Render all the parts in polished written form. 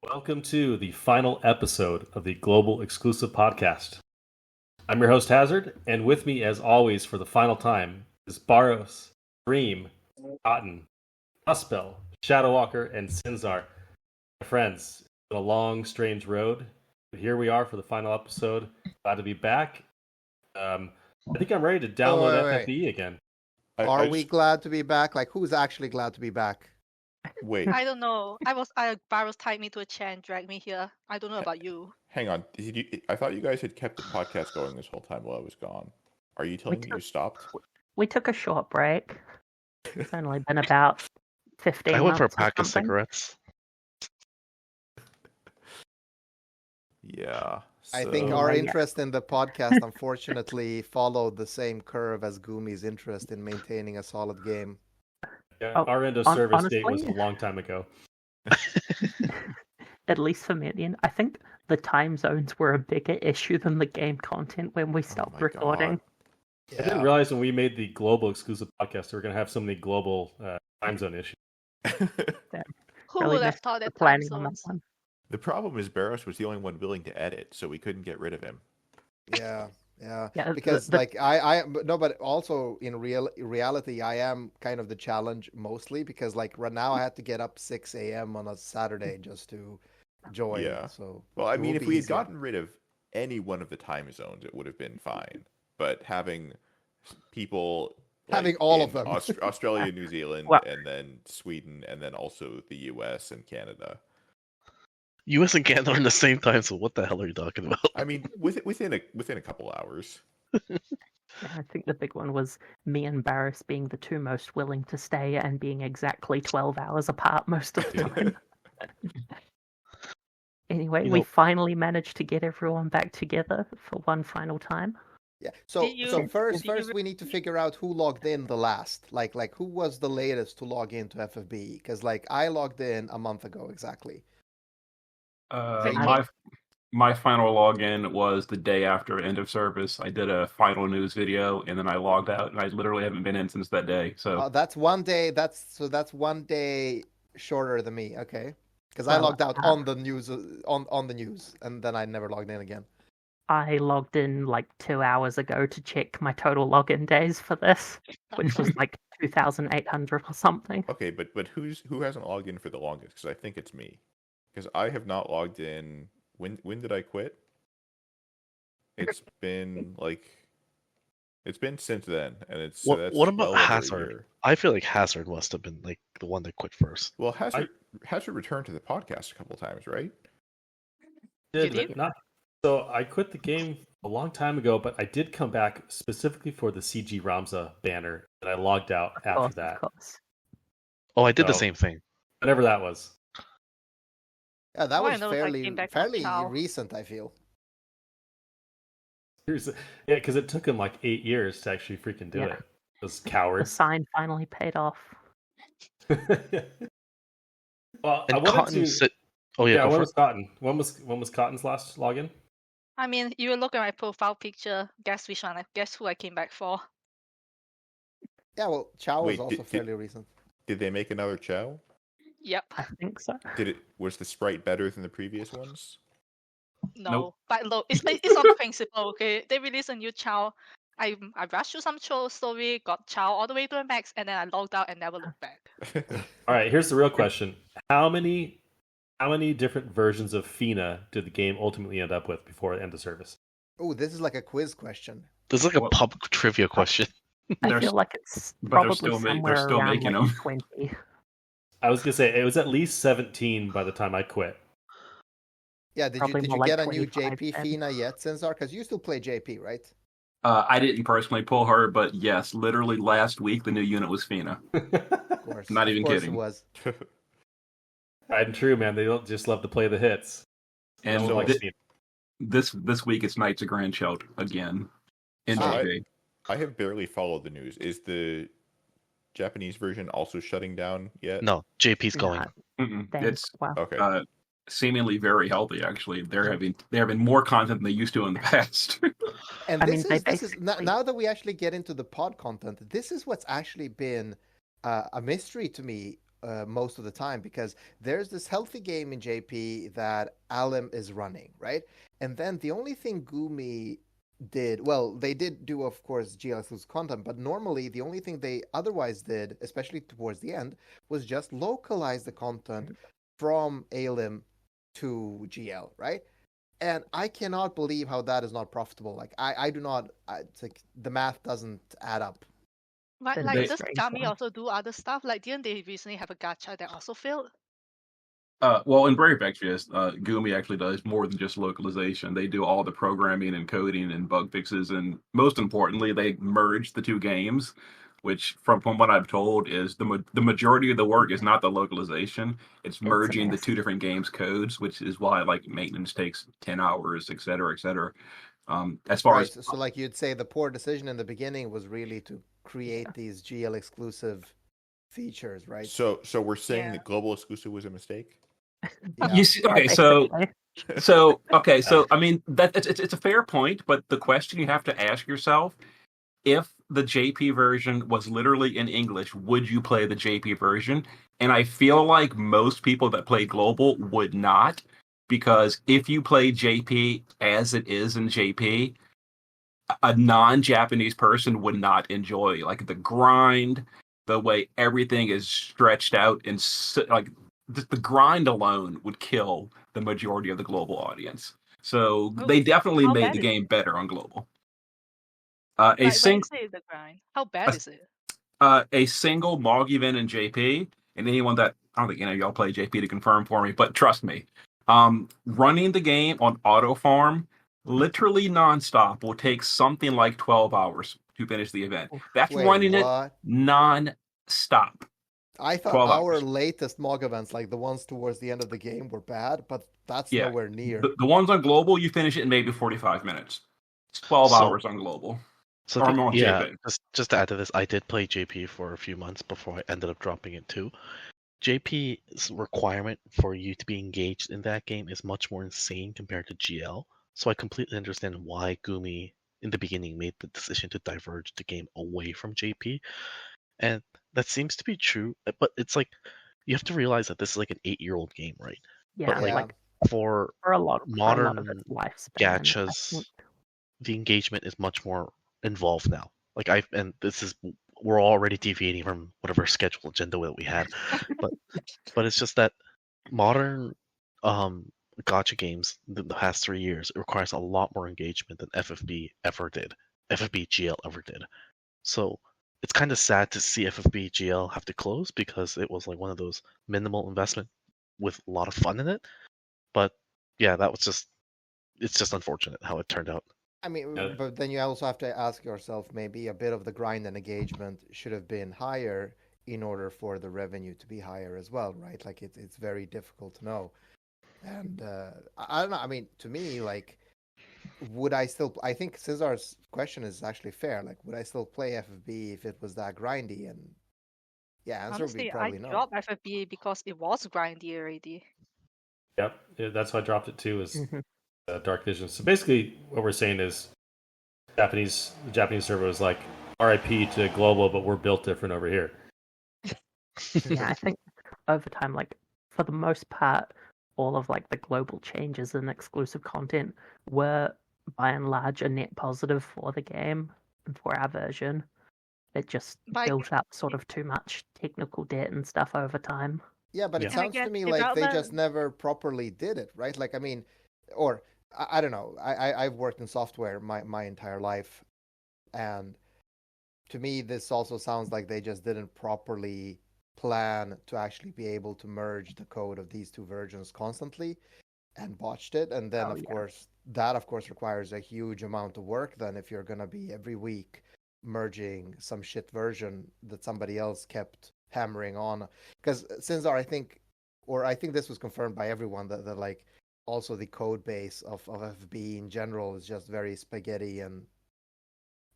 Welcome to the final episode of the Global Exclusive Podcast. I'm your host, Hazard, and with me, as always, for the final time, is Bharos, Dream, Cotton, Muspel, Shadowwalker, and Sinzar. My friends, it's been a long, strange road, but here we are for the final episode. Glad to be back. I think I'm ready to download FFBE again. Are we glad to be back? Like, who's actually glad to be back? Wait, I don't know. Bharos tied me to a chair and dragged me here. I don't know about you. hang on. I thought you guys had kept the podcast going this whole time while I was gone. Are you telling me you stopped? We took a short break. It's only been about 15 I went for a months or pack of something. cigarettes. Yeah. I think so- our interest in the podcast, unfortunately, followed the same curve as Gumi's interest in maintaining a solid game. Yeah, Oh, our end of service honestly? date was a long time ago. At least for me, I think the time zones were a bigger issue than the game content when we stopped my recording. God. I didn't realize when we made the global exclusive podcast, we were going to have so many global time zone issues. Who Really would have missed thought the that time planning on that zones? one. The problem is Bharos was the only one willing to edit, so we couldn't get rid of him. Yeah. Yeah, Because but also in reality, I am kind of the challenge mostly because like right now I had to get up 6 a.m. on a Saturday just to join. Yeah. So Well, I it mean, will if be we had easier. gotten rid of any one of the time zones, it would have been fine. But having people Having all in of them. Australia, New Zealand, Well- and then Sweden, and then also the U.S. and Canada. US and Canada are in the same time, so what the hell are you talking about? I mean, within a couple hours. Yeah, I think the big one was me and Barris being the two most willing to stay and being exactly 12 hours apart most of the time. Anyway, You we know- finally managed to get everyone back together for one final time. Yeah. So Did you- so first did you first we need to figure out who logged in the last. Like who was the latest to log into FFBE? Because like I logged in a month ago exactly. My final login was the day after end of service. I did a final news video and then I logged out, and I literally haven't been in since that day. So That's 1 day. That's 1 day shorter than me. Okay. Because I Well, logged out on the news on the news, and then I never logged in again. I logged in like 2 hours ago to check my total login days for this, which was like 2,800 or something. Okay, but who hasn't logged in for the longest? Because I think it's me. Because I have not logged in. When did I quit? It's been since then, and it's that's What about well over a Hazard? year. I feel like Hazard must have been like the one that quit first. Well, Hazard returned to the podcast a couple times, right? Did but you? not. So I quit the game a long time ago, but I did come back specifically for the CG Ramza banner, and I logged out Of after course, that. of course. Oh, I did the So- same thing. Whatever that was. Yeah, that All I was know is I came back from fairly Chow. recent. I feel. Seriously. Yeah, because it took him like 8 years to actually freaking do Yeah. it. Those The cowards. sign finally paid off. Well, I And wanted Cotton to. said, "Oh yeah, Yeah, go when for was it." Cotton? When was Cotton's last login? I mean, you look at my profile picture. Guess which one? Guess who I came back for? Yeah, well, Chow was Wait, also did- fairly recent. Did they make another Chow? Yep. I think so. Was the sprite better than the previous ones? No. Nope. But look, it's on principle. Okay, they released a new Chow. I rushed through some story, got Chow all the way to the max, and then I logged out and never looked back. All right, here's the real question: How many different versions of Fina did the game ultimately end up with before it ended service? Oh, this is like a quiz question. This is like a Well- pub trivia question. I They're feel s- like it's but they're probably still ma- they're somewhere still around making like them. 20. I was gonna say it was at least 17 by the time I quit. Yeah, did Probably you more like get a new 25 JP then. Fina yet, Sinzar? Because you still play JP, right? I didn't personally pull her, but yes, literally last week the new unit was Fina. Of course. Not of even course kidding. It was. Right and true, man. They don't just love to play the hits. And No So, one likes Fina. this week it's Knights of Grandchild again in Ah. JP. I have barely followed the news. Is the Japanese version also shutting down yet? No, JP's going. Nah, Mm-mm. then- It's well, Okay. seemingly very healthy. Actually, they're having more content than they used to in the past. And I mean, they this is basically- now that we actually get into the pod content. This is what's actually been a mystery to me most of the time, because there's this healthy game in JP that Alim is running, right? And then the only thing Gumi did, well, they did do, of course, GL exclusive content, but normally the only thing they otherwise did, especially towards the end, was just localize the content from Alim to GL, right? And I cannot believe how that is not profitable. Like, I do not, it's like the math doesn't add up. Right, Then like there's does strange Gami one. also do other stuff? Like didn't they recently have a gacha that also failed? Well, in Brave Exvius, Gumi actually does more than just localization. They do all the programming and coding and bug fixes, and most importantly, they merge the two games, which, from what I've told, is the majority of the work is not the localization. It's a merging the mess. two different games' codes, which is why like maintenance takes 10 hours, et cetera, et cetera. As far Right. as So, like you'd say, the poor decision in the beginning was really to create these GL exclusive features, right? So we're saying Yeah. that global exclusive was a mistake. Yeah. you see, Yeah, okay, so basically. I mean that it's a fair point, but the question you have to ask yourself: if the JP version was literally in English, would you play the JP version? And I feel like most people that play global would not, because if you play JP as it is in JP, a non-Japanese person would not enjoy like the grind, the way everything is stretched out, and like the grind alone would kill the majority of the global audience. So Oh, they definitely how made bad the is game it? better on global. Like A when sing you say the grind, how bad a, is it? a single MOG event in JP, and anyone that I don't think any of y'all play JP to confirm for me, but trust me, running the game on auto farm literally nonstop will take something like 12 hours to finish the event. That's Wait, running it what? non-stop. I thought 12 our hours. latest MOG events, like the ones towards the end of the game, were bad, but that's Yeah. nowhere near. The ones on global, you finish it in maybe 45 minutes. It's 12 So- hours on global. So Or the- more on yeah, JP. just to add to this, I did play JP for a few months before I ended up dropping it too. JP's requirement for you to be engaged in that game is much more insane compared to GL. So I completely understand why Gumi in the beginning made the decision to diverge the game away from JP. And that seems to be true, but it's like you have to realize that this is like an 8-year-old game, right? Yeah, But like Yeah. for for a lot of modern its lifespan. I gachas, think. the engagement is much more involved now. Like we're already deviating from whatever schedule agenda that we had, but it's just that modern gacha games the past 3 years, it requires a lot more engagement than FFB ever did. FFB GL ever did. So it's kind of sad to see FFB GL have to close because it was like one of those minimal investment with a lot of fun in it. But yeah, it's just unfortunate how it turned out. I mean, Yeah. but then you also have to ask yourself, maybe a bit of the grind and engagement should have been higher in order for the revenue to be higher as well, right? Like it's very difficult to know. And I don't know. I mean, to me, like, would I still? I think Sinzar's question is actually fair. Like, would I still play FFB if it was that grindy? And yeah, answer would be Honestly, I probably no. dropped FFBE because it was grindy already. Yep, yeah, that's why I dropped it too. Is Mhm. Dark Vision. So basically, what we're saying is, the Japanese server was like, RIP to global, but we're built different over here. Yeah, I think over time, like for the most part, all of like the global changes and exclusive content were by and large a net positive for the game and for our version. It just Like- built up sort of too much technical debt and stuff over time. Yeah, but it Yeah. And I sounds to guess me like they development- just never properly did it, right? Like, I mean, or I don't know. I've worked in software my entire life, and to me, this also sounds like they just didn't properly plan to actually be able to merge the code of these two versions constantly, and botched it. And then, Oh, of yeah. course, that of course requires a huge amount of work. Then, if you're gonna be every week merging some shit version that somebody else kept hammering on, because Sinzar, I think this was confirmed by everyone that like also the code base of FFB in general is just very spaghetti and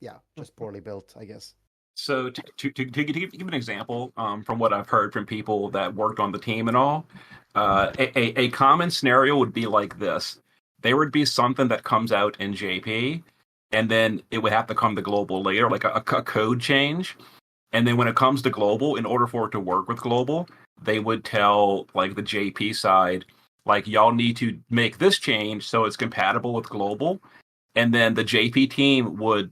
yeah, just poorly built, I guess. So to give an example from what I've heard from people that worked on the team and all, a common scenario would be like this. There would be something that comes out in JP, and then it would have to come to global later, like a code change. And then when it comes to global, in order for it to work with global, they would tell like the JP side, like y'all need to make this change so it's compatible with global, and then the JP team would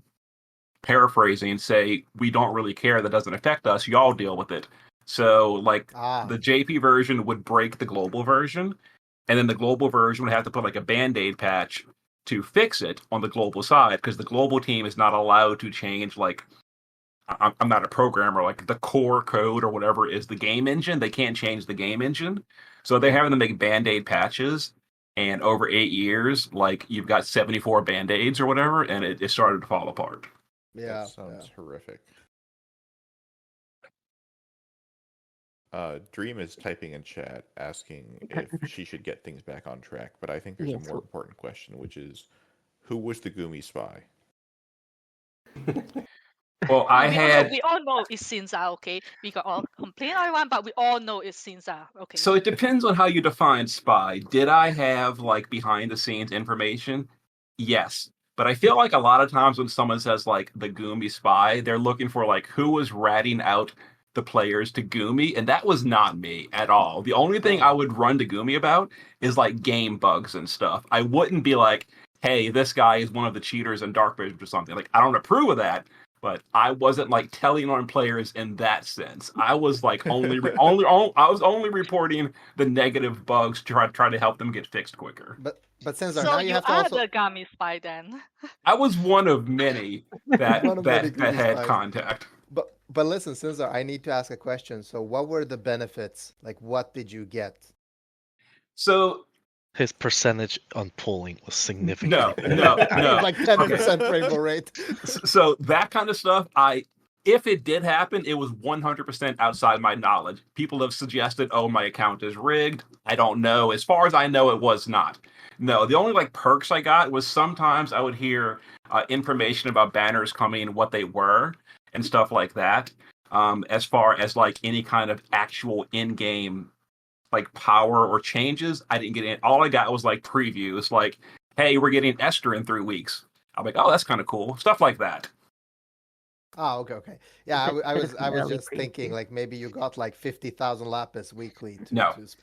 paraphrasing say, we don't really care, that doesn't affect us, y'all deal with it. So like the JP version would break the global version, and then the global version would have to put like a band-aid patch to fix it on the global side, because the global team is not allowed to change, like, I'm not a programmer, like the core code or whatever is the game engine. They can't change the game engine. So they're having to make band-aid patches. And over 8 years, like, you've got 74 band-aids or whatever, and it started to fall apart. Yeah. That sounds horrific. Dream is typing in chat asking if she should get things back on track, but I think there's a more important question, which is, who was the Gumi spy? Well, we all know it's Sinzar, okay? We got all complain everyone, but we all know it's Sinzar, okay? So it depends on how you define spy. Did I have like behind the scenes information? Yes. But I feel like a lot of times when someone says like the Gumi spy, they're looking for like who was ratting out the players to Gumi, and that was not me at all. The only thing I would run to Gumi about is like game bugs and stuff. I wouldn't be like, hey, this guy is one of the cheaters in Dark Vision or something. Like, I don't approve of that, but I wasn't like telling on players in that sense. I was like I was only reporting the negative bugs to try to help them get fixed quicker. But Sinzar, so now you have to also... the Gumi spy then. I was one of many that had contact. But listen, Sinzar, I need to ask a question. So what were the benefits? Like, what did you get? So his percentage on polling was significant. No. Like 10% rainbow rate. So that kind of stuff, if it did happen, it was 100% outside my knowledge. People have suggested, oh, my account is rigged. I don't know. As far as I know, it was not. No, the only like perks I got was sometimes I would hear information about banners coming, what they were, and stuff like that. As far as like any kind of actual in-game like power or changes, I didn't get it. All I got was like previews, like, hey, we're getting Esther in 3 weeks. I'm like, oh, that's kind of cool. Stuff like that. Oh, okay. Yeah, I was just thinking like maybe you got like 50,000 lapis weekly.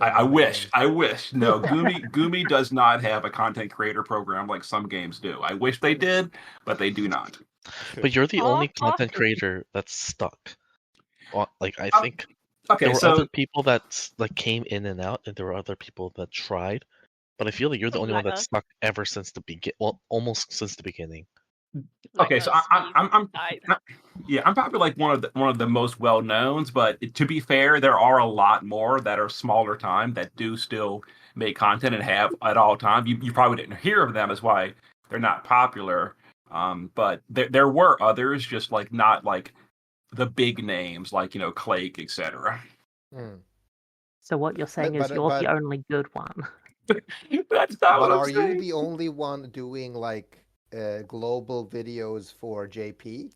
I wish. No, Gumi does not have a content creator program like some games do. I wish they did, but they do not. But you're the only content creator that's stuck. Like, I think there were other people that like came in and out, and there were other people that tried. But I feel like you're the only one that's stuck ever since the beginning. Well, almost since the beginning. Okay, so I'm probably like one of the most well knowns, but to be fair, there are a lot more that are smaller time that do still make content and have at all time. You probably didn't hear of them, is why they're not popular. But there were others, just like not like the big names, like Clake, etc. So what you're saying is you're the only good one. That's not what I'm saying. Are you the only one doing like global videos for JP?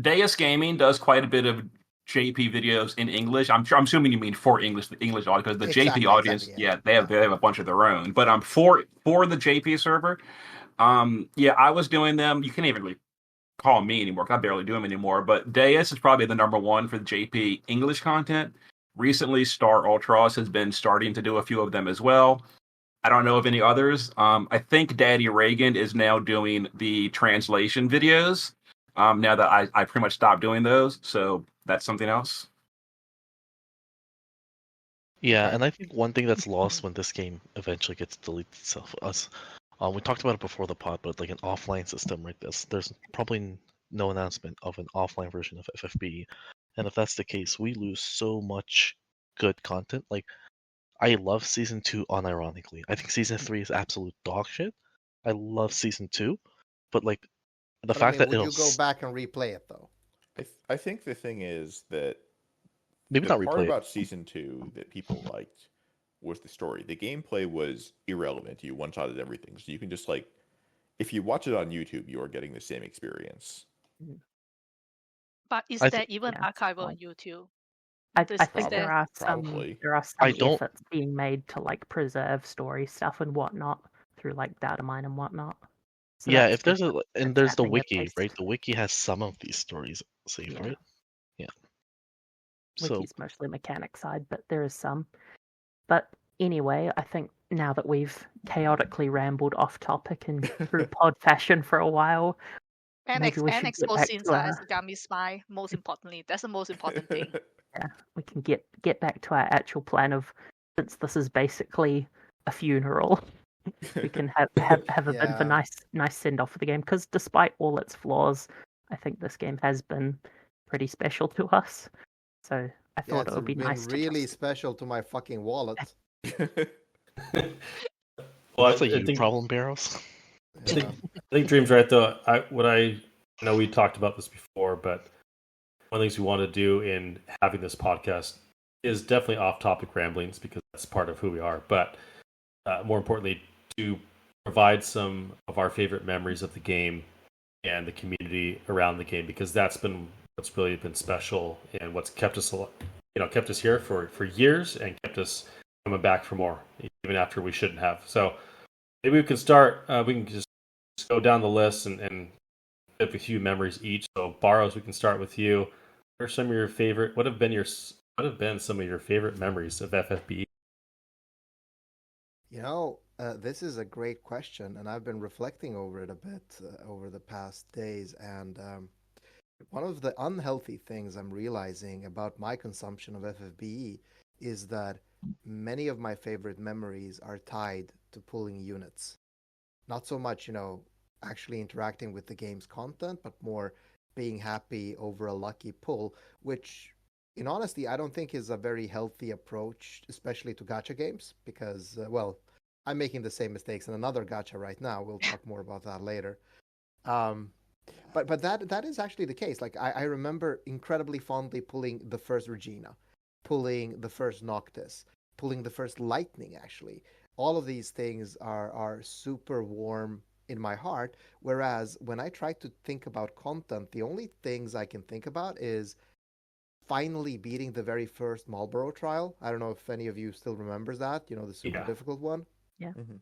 Deus Gaming does quite a bit of JP videos in English. I'm assuming you mean for the English audience, because the JP audience, they have a bunch of their own. But for the JP server, I was doing them. You can't even really call me anymore, 'cause I barely do them anymore. But Deus is probably the number one for the JP English content. Recently, Star Ultros has been starting to do a few of them as well. I don't know of any others. I think Daddy Reagan is now doing the translation videos. Now that I pretty much stopped doing those, so that's something else. Yeah, and I think one thing that's lost when this game eventually gets deleted itself, we talked about it before the pod, but like an offline system like this, there's probably no announcement of an offline version of FFBE. And if that's the case, we lose so much good content. Like, I love Season 2 unironically. I think Season 3 is absolute dog shit. I love Season 2, but like, the fact that would you go back and replay it though? I think the thing is that maybe not replay part about Season 2 that people liked was the story. The gameplay was irrelevant. You one-shotted everything. So you can just like, if you watch it on YouTube, you are getting the same experience. But is there even archival on YouTube? I think there are some efforts being made to like preserve story stuff and whatnot through like data mine and whatnot. So yeah, if there's there's the wiki, right? The wiki has some of these stories saved, right? Yeah. So- Wiki's mostly mechanic side, but there is some. But anyway, I think now that we've chaotically rambled off topic and through pod fashion for a while, And, maybe we should get expose back to Sinzar our, as a gummy spy. Most importantly, that's the most important thing. we can get back to our actual plan of, since this is basically a funeral, we can have a bit of a Yeah. nice send off for the game, because despite all its flaws, I think this game has been pretty special to us. So I Yeah, thought it's it would be been nice to really just... special to my fucking wallet. Well, That's a I you think, problem, Barrows. Yeah. I think Dream's right though. I know we talked about this before, but one of the things we want to do in having this podcast is definitely off-topic ramblings, because that's part of who we are. But more importantly, to provide some of our favorite memories of the game and the community around the game, because that's been what's really been special and what's kept us, kept us here for years and kept us coming back for more, even after we shouldn't have. So maybe we can start. We can just go down the list and have a few memories each. So Bharos, we can start with you. What are some of your favorite? What have been some of your favorite memories of FFBE? This is a great question, and I've been reflecting over it a bit over the past days. And one of the unhealthy things I'm realizing about my consumption of FFBE is that many of my favorite memories are tied to pulling units. Not so much, actually interacting with the game's content, but more being happy over a lucky pull, which, in honesty, I don't think is a very healthy approach, especially to gacha games, because, I'm making the same mistakes in another gacha right now. We'll talk more about that later. But that is actually the case. Like I remember incredibly fondly pulling the first Regina, pulling the first Noctis, pulling the first Lightning. Actually, all of these things are super warm in my heart. Whereas when I try to think about content, the only things I can think about is finally beating the very first Marlboro trial. I don't know if any of you still remembers that. The super difficult one. Yeah. Mhm.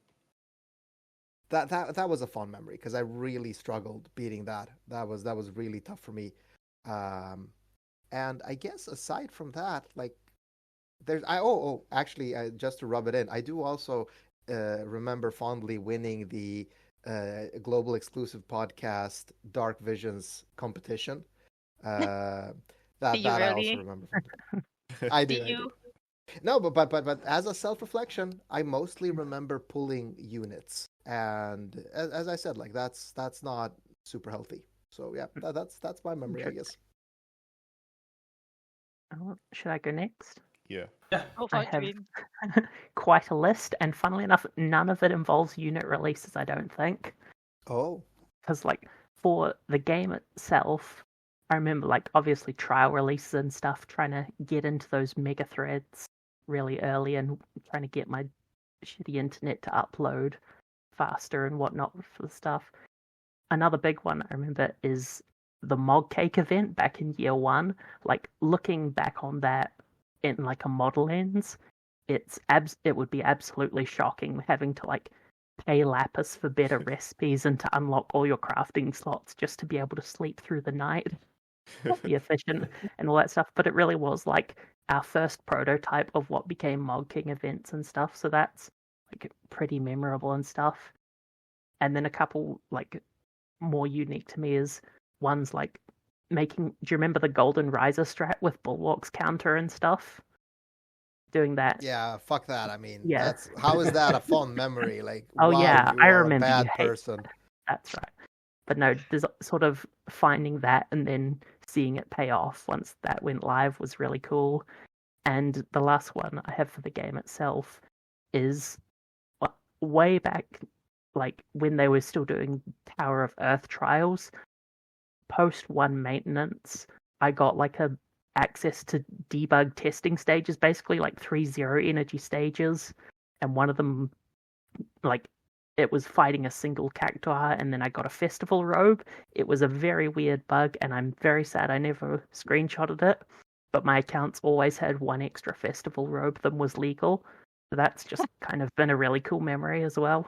That was a fun memory because I really struggled beating that. That was really tough for me. And I guess aside from that, like actually, just to rub it in, I do also remember fondly winning the global exclusive podcast Dark Visions competition. That Do you I also really? remember. I Do do. you? No, but as a self-reflection, I mostly remember pulling units, and as I said, like that's not super healthy. So yeah, that's my memory, I guess. Should I go next? Yeah. Go for I it, have Dream. quite a list, and funnily enough, none of it involves unit releases, I don't think. Oh, Because, like, for the game itself, I remember, like, obviously trial releases and stuff, trying to get into those mega threads really early and trying to get my shitty internet to upload faster and whatnot for the stuff. Another big one I remember is the Mog Cake event back in year one. Like, looking back on that in, like, a model lens, it would be absolutely shocking having to, like, pay Lapis for better recipes and to unlock all your crafting slots just to be able to sleep through the night, be efficient and all that stuff. But it really was like our first prototype of what became Mog King events and stuff. So that's like pretty memorable and stuff. And then a couple like more unique to me is ones like making. Do you remember the Golden Riser strat with Bulwark's counter and stuff? Doing that. yeah, fuck that. I mean, Yeah. how is that a fond memory? Like, Oh, wow, yeah, you I are remember a you bad hate person. That's right. But no, there's sort of finding that and then seeing it pay off once that went live was really cool. And the last one I have for the game itself is way back, like when they were still doing Tower of Earth trials, post one maintenance, I got like a access to debug testing stages, basically like 3 zero energy stages, and one of them, like, it was fighting a single cactuar, and then I got a festival robe. It was a very weird bug, and I'm very sad I never screenshotted it, but my accounts always had one extra festival robe than was legal. So that's just kind of been a really cool memory as well.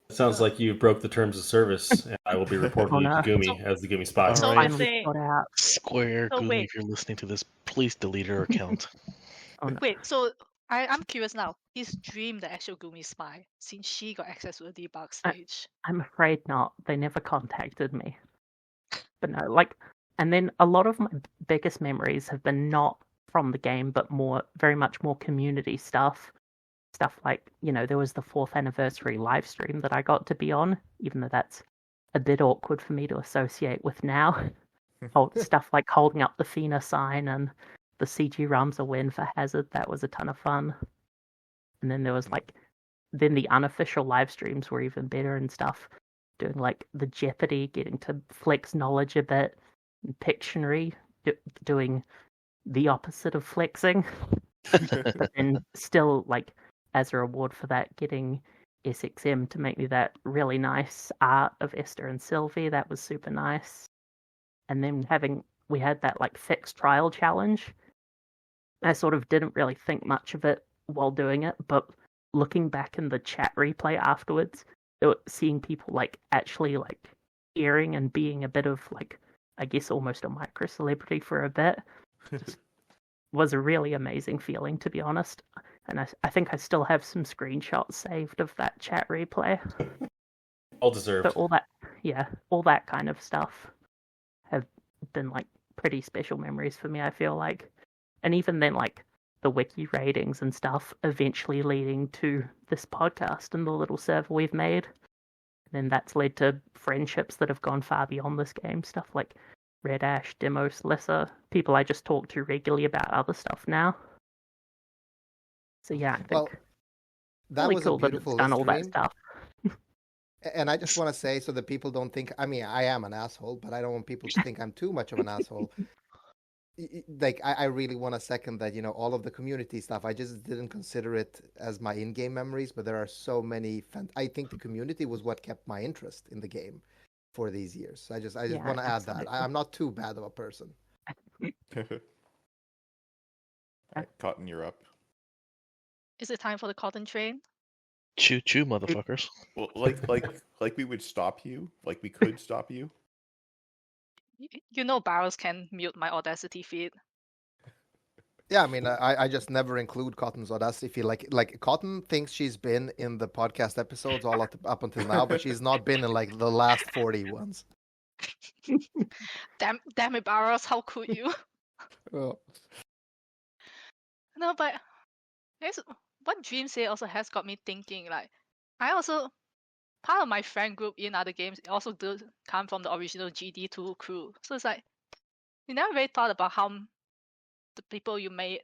It sounds like you broke the terms of service, and I will be reporting Oh, you no. to Gumi as the Gumi spy. All So right. is Finally it? got out. Square So Goomy, wait. if you're listening to this, Please delete her account. Oh no. Wait, so I'm curious now. Is Dream the actual Gumi spy since she got access to the debug stage? I'm afraid not. They never contacted me. But no, like, and then a lot of my biggest memories have been not from the game, but very much more community stuff. Stuff like, there was the 4th anniversary live stream that I got to be on, even though that's a bit awkward for me to associate with now. Stuff like holding up the FINA sign and the CG Ramza win for Hazard, that was a ton of fun. And then there was then the unofficial live streams were even better and stuff. Doing like the Jeopardy, getting to flex knowledge a bit, and Pictionary, doing the opposite of flexing. But then still, like, as a reward for that, getting SXM to make me that really nice art of Esther and Sylvie, that was super nice. And then we had that like fixed trial challenge. I sort of didn't really think much of it while doing it, but looking back in the chat replay afterwards, seeing people like actually like hearing and being a bit of like, I guess almost a micro celebrity for a bit, just was a really amazing feeling, to be honest. And I think I still have some screenshots saved of that chat replay. All deserved. But all that kind of stuff have been like pretty special memories for me, I feel like. And even then, like the wiki ratings and stuff eventually leading to this podcast and the little server we've made. And then that's led to friendships that have gone far beyond this game. Stuff like Red Ash, Demos, Lissa, people I just talk to regularly about other stuff now. So yeah, I think Well, that really was cool a that it's beautiful done all that stream. stuff. And I just want to say, so that people don't think, I mean, I am an asshole, but I don't want people to think I'm too much of an asshole. Like, I really want to second that, all of the community stuff, I just didn't consider it as my in-game memories, but there are so many, I think the community was what kept my interest in the game for these years. I just Yeah, want to add that. absolutely. I'm not too bad of a person. Alright, Cotton, you're up. Is it time for the cotton train? Choo choo, motherfuckers. Well, like we would stop you. Like we could stop you. Bharos can mute my Audacity feed. Yeah, I mean, I just never include Cotton's Audacity feed. Like Cotton thinks she's been in the podcast episodes all up until now, but she's not been in like the last 40 ones. Damn it, Bharos, how could you? Oh. No, but what Dream say also has got me thinking. Like, I also part of my friend group in other games also do come from the original GD2 crew. So it's like you never really thought about how the people you made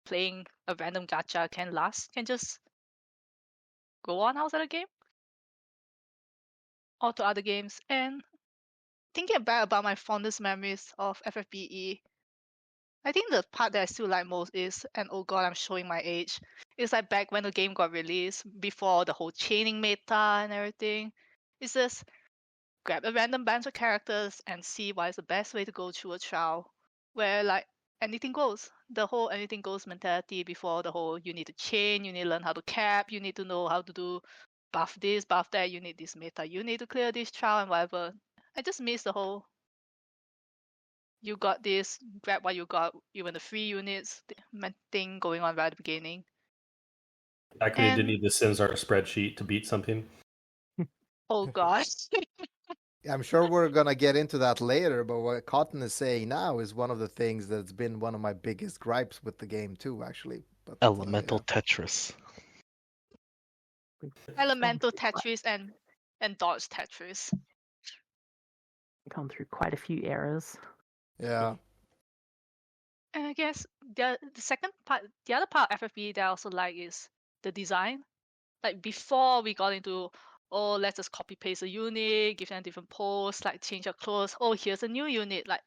playing a random gacha can just go on outside the game or to other games. And thinking back about my fondest memories of FFBE, I think the part that I still like most is, and oh god, I'm showing my age, it's like back when the game got released, before the whole chaining meta and everything. It's just grab a random bunch of characters and see what is the best way to go through a trial where like anything goes. The whole anything goes mentality before the whole you need to chain, you need to learn how to cap, you need to know how to do buff this, buff that, you need this meta, you need to clear this trial and whatever. I just miss the whole you got this, grab what you got, even the free units thing going on right at the beginning. Back when you didn't need the Sinzar spreadsheet to beat something. Oh gosh. I'm sure we're gonna get into that later, but what Cotton is saying now is one of the things that's been one of my biggest gripes with the game too, actually. But, Elemental Tetris. Elemental Tetris and Dodge Tetris. Gone through quite a few eras. Yeah. And I guess the second part, the other part of FFB that I also like is the design. Like before we got into, oh, let's just copy paste a unit, give them different pose, like change your clothes. Oh, here's a new unit. Like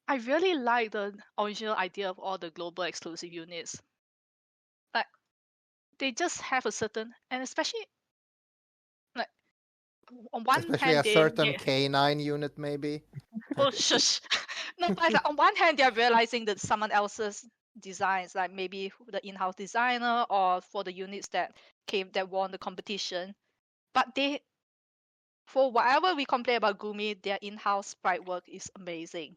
I really like the original idea of all the global exclusive units. Like they just have a certain, and especially like on one Especially hand, a certain K9 unit, maybe. Oh shush! No, but like, on one hand, they're realizing that someone else's designs, like maybe the in-house designer or for the units that won the competition. But they, for whatever we complain about Gumi, their in-house sprite work is amazing.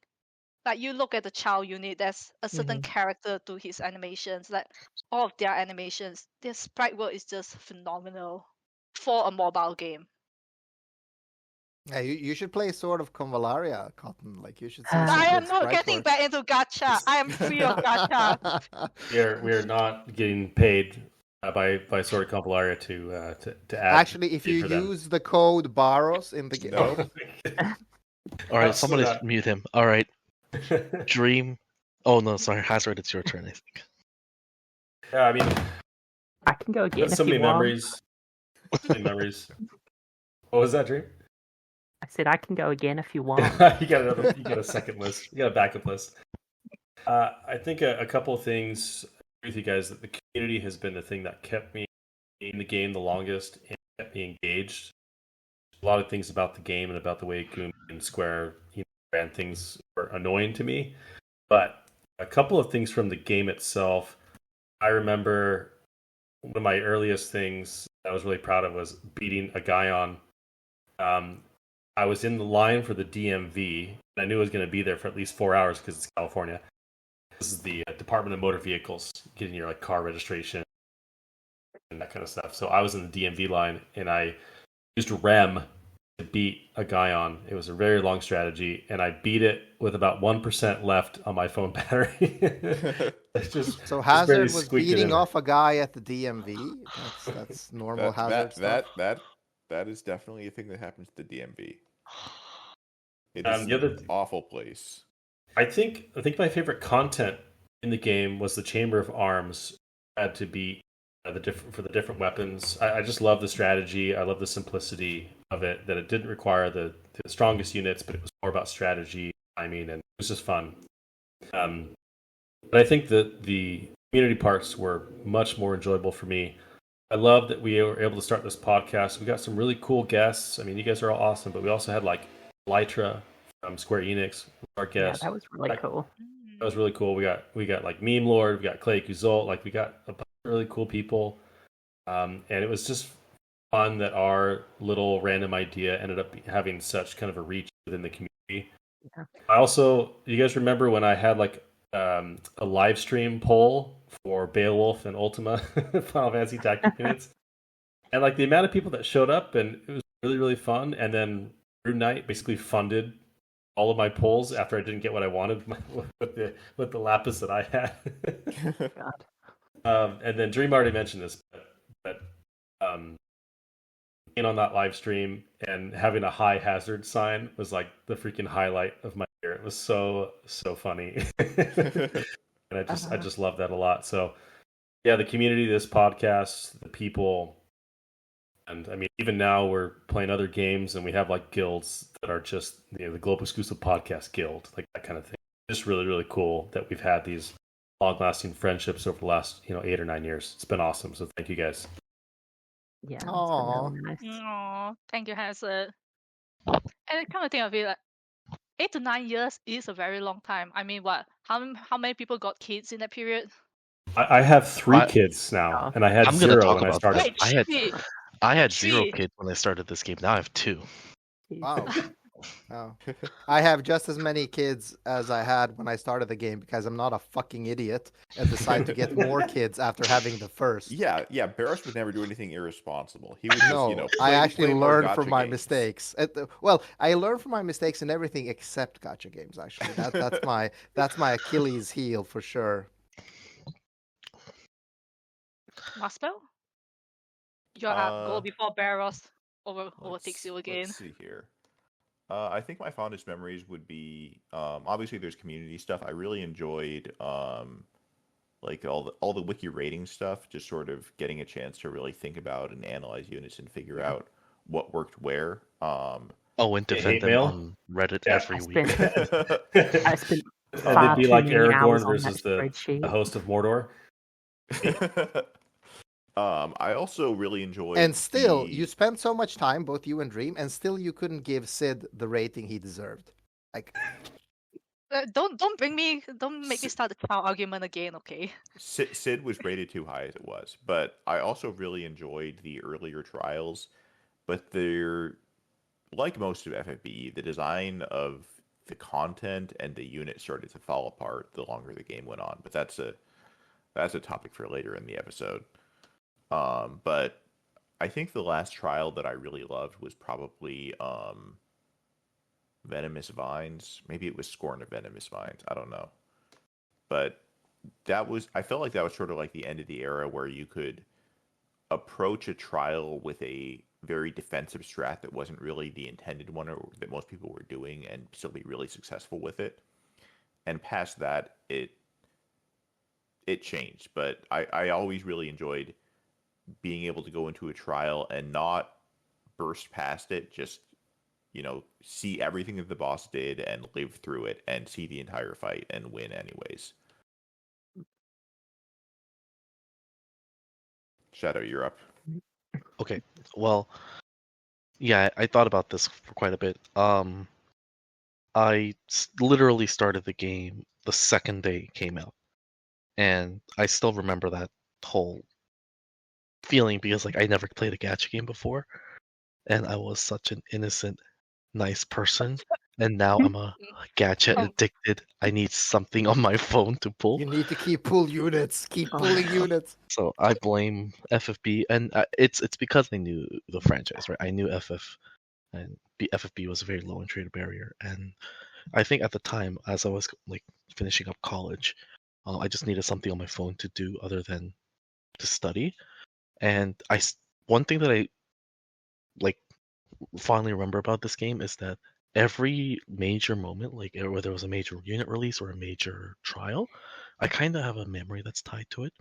like you look at the child unit, there's a certain character to his animations. Like all of their animations, their sprite work is just phenomenal for a mobile game. Yeah, you should play Sword of Convalaria, Cotton. Like you should see Ah. some I good am not sprite getting work. back into gacha. I am free of gacha. We are not getting paid by Sword of Convalaria to add. Actually, if you for them. use the code Bharos in the game, No. All right, Absolutely somebody not. mute him. All right, Dream. Oh no, sorry, Hazard. It's your turn. I think. Yeah, I mean, I can go again so if many you want. memories. So many memories. What was that, Dream? I said I can go again if you want. You got a second list. You got a backup list. I think a couple of things with you guys, that the community has been the thing that kept me in the game the longest and kept me engaged. A lot of things about the game and about the way Goom and Square ran things were annoying to me, but a couple of things from the game itself. I remember one of my earliest things I was really proud of was beating a guy on. I was in the line for the DMV, and I knew I was going to be there for at least 4 hours because it's California. This is the Department of Motor Vehicles, getting your car registration and that kind of stuff. So I was in the DMV line, and I used REM to beat a guy on. It was a very long strategy, and I beat it with about 1% left on my phone battery. It's just so just Hazard barely was squeaked it beating in. off a guy at the DMV. That's normal Hazard stuff. That is definitely a thing that happens to the DMV. It The is other an awful place. I think my favorite content in the game was the Chamber of Arms. Had to be the different weapons. I just love the strategy. I love the simplicity of it. That it didn't require the strongest units, but it was more about strategy, timing, and it was just fun. But I think that the community parts were much more enjoyable for me. I love that we were able to start this podcast. We got some really cool guests. I mean, you guys are all awesome, but we also had like Lytra from Square Enix, our Yeah, guest. that was really cool. That was really cool. We got like Meme Lord, we got Clay Kuzult, like we got a bunch of really cool people. And it was just fun that our little random idea ended up having such kind of a reach within the community. Yeah. You guys remember when I had like a live stream poll for Beowulf and Ultima Final Fantasy Tactics units, and like the amount of people that showed up, and it was really, really fun. And then Rune Knight basically funded all of my polls after I didn't get what I wanted with the lapis that I had. And then Dream already mentioned this, but being on that live stream and having a high hazard sign was like the freaking highlight of my year. It was so funny. And I just love that a lot. So yeah, the community, this podcast, the people, and I mean, even now we're playing other games and we have like guilds that are just, the Global Exclusive Podcast Guild, like that kind of thing. Just really, really cool that we've had these long-lasting friendships over the last 8 or 9 years. It's been awesome. So thank you guys. Yeah, it's been Aw. really nice. Aw, thank you, Hazard. And come to think of it, like 8 to 9 years is a very long time. I mean, what? How many people got kids in that period? I have 3 kids now, and I had I'm gonna 0 talk when I about started. Wait, I had Three. 0 kids when I started this game. Now I have 2. Wow. Oh. I have just as many kids as I had when I started the game because I'm not a fucking idiot and decide to get more kids after having the first. Yeah. Bharos would never do anything irresponsible. He would just, No, play, I actually play more learned gacha from my games. mistakes. Well, I learned from my mistakes in everything except gacha games. Actually, that's my Achilles heel for sure. Muspel? Your goal before Bharos overtakes you again. Let's see here. I think my fondest memories would be obviously there's community stuff. I really enjoyed like all the wiki rating stuff, just sort of getting a chance to really think about and analyze units and figure out what worked where. And defend hate them mail? on Reddit Yeah. every week. I spent It'd far be too like many hours Aragorn on that versus the spreadsheet. host of Mordor. I also really enjoyed. And still, the- you spent so much time, both you and Dream, and still you couldn't give Sid the rating he deserved. Like, Don't make me start the child argument again, okay? Sid was rated too high as it was, but I also really enjoyed the earlier trials. But they're like most of FFBE, the design of the content and the unit started to fall apart the longer the game went on. But that's a topic for later in the episode. But I think the last trial that I really loved was probably Venomous Vines. Maybe it was Scorn of Venomous Vines. I don't know. But I felt like that was sort of like the end of the era where you could approach a trial with a very defensive strat that wasn't really the intended one or that most people were doing and still be really successful with it. And past that, it changed. But I always really enjoyed being able to go into a trial and not burst past it, just, see everything that the boss did and live through it and see the entire fight and win anyways. Shadow, you're up. Okay, well, yeah, I thought about this for quite a bit. I literally started the game the second day it came out, and I still remember that whole feeling because like I never played a gacha game before, and I was such an innocent, nice person, and now I'm a gacha addicted. I need something on my phone to pull. You need to keep pull units. Keep pulling units. So I blame FFB, and it's because I knew the franchise, right? I knew FF, and FFB was a very low entry barrier, and I think at the time, as I was like finishing up college, I just needed something on my phone to do other than to study, and one thing that I like fondly remember about this game is that every major moment, like whether it was a major unit release or a major trial, I kind of have a memory that's tied to it.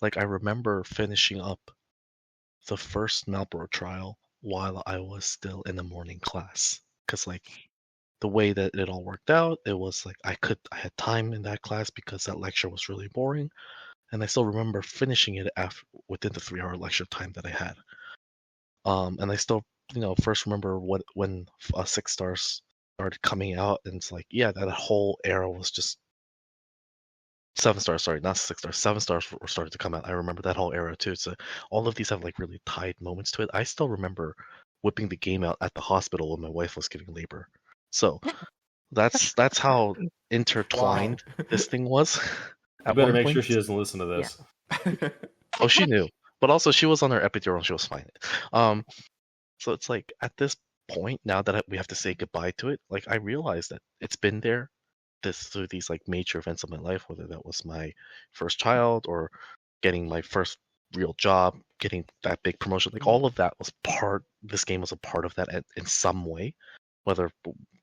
Like I remember finishing up the first Marlboro trial while I was still in the morning class, because like the way that it all worked out, it was like I had time in that class because that lecture was really boring, and I still remember finishing it within the 3-hour lecture time that I had. And I still, first remember when 6 stars started coming out, and it's like, yeah, that whole era was just 7 stars. Sorry, not 6 stars. 7 stars were started to come out. I remember that whole era too. So all of these have like really tied moments to it. I still remember whipping the game out at the hospital when my wife was giving labor. So that's how intertwined this thing was. You better make sure she doesn't listen to this. Yeah. Oh, she knew, but also she was on her epidural and she was fine. So it's like at this point now that we have to say goodbye to it, like I realized that it's been there through these like major events of my life, whether that was my first child or getting my first real job, getting that big promotion, like all of that was this game was a part of that in some way, whether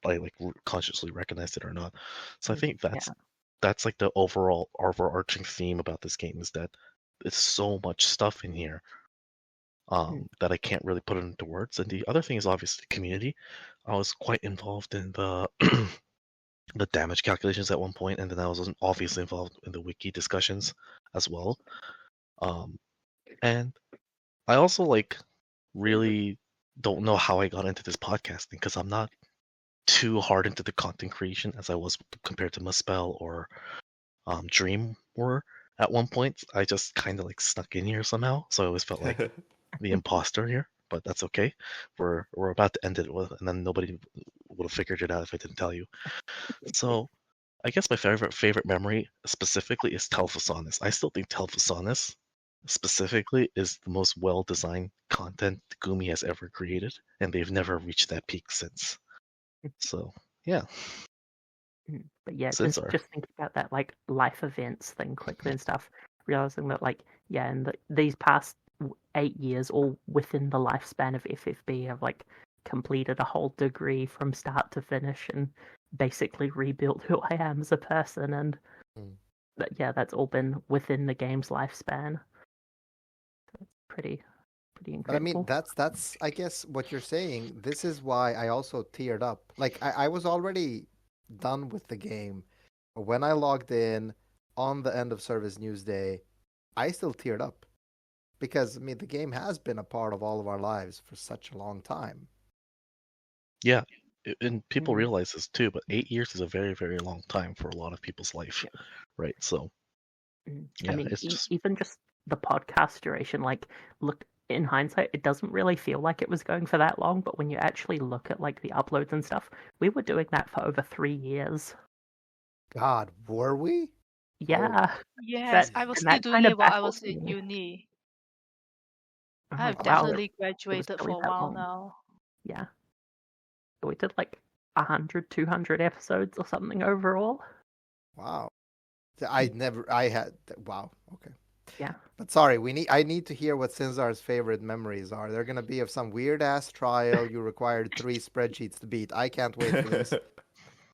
I like consciously recognized it or not. So I think that's like the overall overarching theme about this game, is that it's so much stuff in here that I can't really put it into words. And the other thing is obviously community. I was quite involved in the the damage calculations at one point, and then I was obviously involved in the wiki discussions as well. And I also like really don't know how I got into this podcasting, because I'm not too hard into the content creation as I was compared to Muspel or Dream were at one point. I just kind of like snuck in here somehow, so I always felt like the imposter here, but that's okay. We're about to end it with, and then nobody would have figured it out if I didn't tell you. So I guess my favorite memory specifically is Telphosaurus. I still think Telphosaurus specifically is the most well-designed content Gumi has ever created, and they've never reached that peak since. So yeah. But yeah, Sinzar. just thinking about that like life events thing quickly and stuff, realizing that like in these past 8 years, all within the lifespan of FFB, I've like completed a whole degree from start to finish and basically rebuilt who I am as a person, and that's all been within the game's lifespan. So it's pretty incredible. But I mean, that's I guess what you're saying. This is why I also teared up. Like I was already done with the game. When I logged in on the end of service news day, I still teared up. Because, I mean, the game has been a part of all of our lives for such a long time. Yeah, and people realize this too, but 8 years is a very, very long time for a lot of people's life, right? So, I mean, even just the podcast duration, like, look, in hindsight, it doesn't really feel like it was going for that long, but when you actually look at like the uploads and stuff, we were doing that for over 3 years. God, were we? Yeah. Yes, That- I was and still that doing kinda it while I was baffles in me. uni. I'm I've like, wow, definitely it was graduated really for a that while long. now. Yeah. We did like 100, 200 episodes or something overall. Wow. Wow. Okay. Yeah. But sorry, I need to hear what Sinzar's favorite memories are. They're gonna be of some weird ass trial you required 3 spreadsheets to beat. I can't wait for this.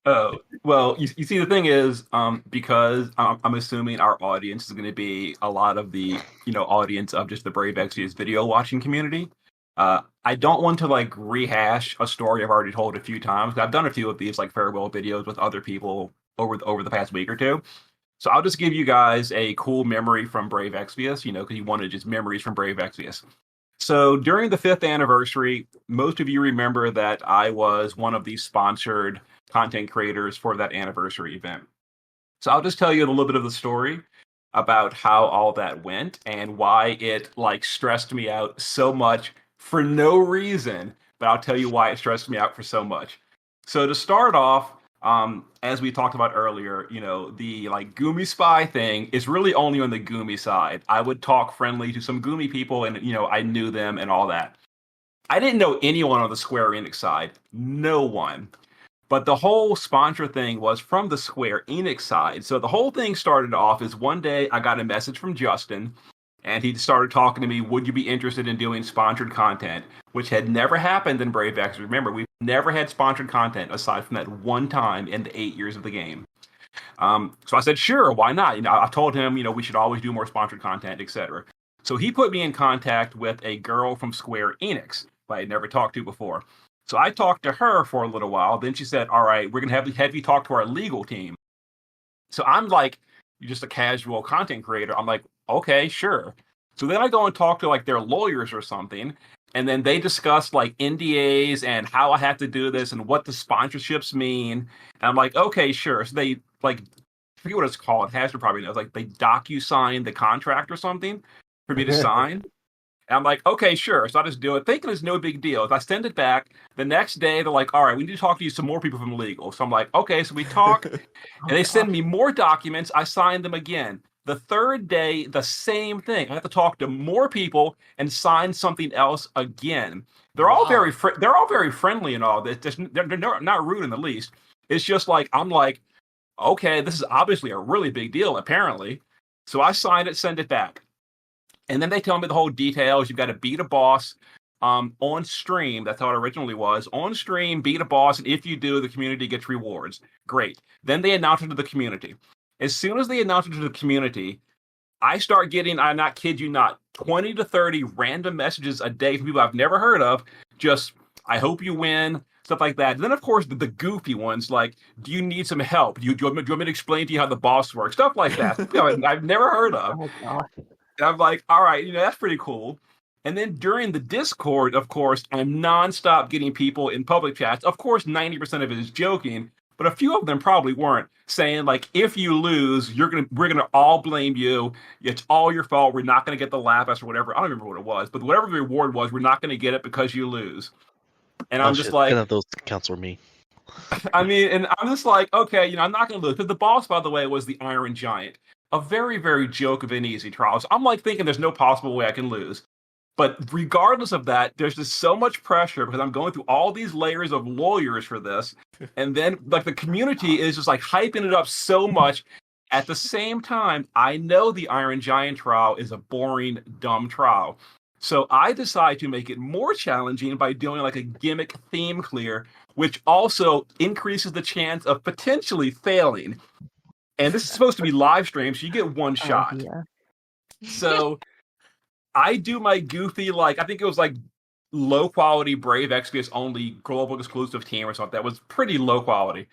Oh, well, you see, the thing is, because I'm assuming our audience is going to be a lot of the, audience of just the Brave Exvius video watching community. I don't want to like rehash a story I've already told a few times. I've done a few of these like farewell videos with other people over the past week or two. So I'll just give you guys a cool memory from Brave Exvius, because you wanted just memories from Brave Exvius. So during the 5th anniversary, most of you remember that I was one of the sponsored content creators for that anniversary event. So I'll just tell you a little bit of the story about how all that went and why it like stressed me out so much for no reason, but I'll tell you why it stressed me out for so much. So to start off, as we talked about earlier, the like Gumi spy thing is really only on the Gumi side. I would talk friendly to some Gumi people and, I knew them and all that. I didn't know anyone on the Square Enix side. No one. But the whole sponsor thing was from the Square Enix side. So the whole thing started off as one day I got a message from Justin, and he started talking to me, would you be interested in doing sponsored content, which had never happened in Brave X. Remember, we've never had sponsored content aside from that one time in the 8 years of the game. So I said, sure, why not? I told him, we should always do more sponsored content, etc. So he put me in contact with a girl from Square Enix who I had never talked to before. So I talked to her for a little while. Then she said, all right, we're going to have you talk to our legal team. So I'm like, you're just a casual content creator. I'm like, okay, sure. So then I go and talk to like their lawyers or something. And then they discuss like NDAs and how I have to do this and what the sponsorships mean. And I'm like, okay, sure. So they like, I forget what it's called. Hazard probably knows. Like they docu-sign the contract or something for me to sign. And I'm like, okay, sure. So I just do it, thinking it's no big deal. If I send it back, the next day they're like, all right, we need to talk to you some more people from legal. So I'm like, okay, so we talk, and they send me more documents. I sign them again. The third day, the same thing. I have to talk to more people and sign something else again. They're all very friendly and all. They're not rude in the least. It's just like I'm like, okay, this is obviously a really big deal, apparently. So I sign it, send it back. And then they tell me the whole details. You've got to beat a boss on stream. That's how it originally was. On stream, beat a boss, and if you do, the community gets rewards. Great. Then they announce it to the community. As soon as they announce it to the community, I start getting, I not kid you not, 20 to 30 random messages a day from people I've never heard of. Just, I hope you win, stuff like that. And then, of course, the goofy ones, like, do you need some help? Do you want me to explain to you how the boss works? Stuff like that. I've never heard of. Oh, God. And I'm like, all right, that's pretty cool. And then during the Discord, of course, I'm nonstop getting people in public chats. Of course, 90% of it is joking, but a few of them probably weren't, saying like, if you lose, we're gonna all blame you. It's all your fault. We're not gonna get the Lapis or whatever. I don't remember what it was, but whatever the reward was, we're not gonna get it because you lose. And I'm just like, those accounts were me. I mean, and I'm just like, okay, I'm not gonna lose. Because the boss, by the way, was the Iron Giant. A very, very joke of an easy trial. So I'm like thinking there's no possible way I can lose. But regardless of that, there's just so much pressure because I'm going through all these layers of lawyers for this. And then like the community is just like hyping it up so much. At the same time, I know the Iron Giant trial is a boring, dumb trial. So I decide to make it more challenging by doing like a gimmick theme clear, which also increases the chance of potentially failing. And this is supposed to be live stream, so you get one shot. Yeah. So I do my goofy, like, I think it was like low quality Brave Exvius only global exclusive team or something. That was pretty low quality.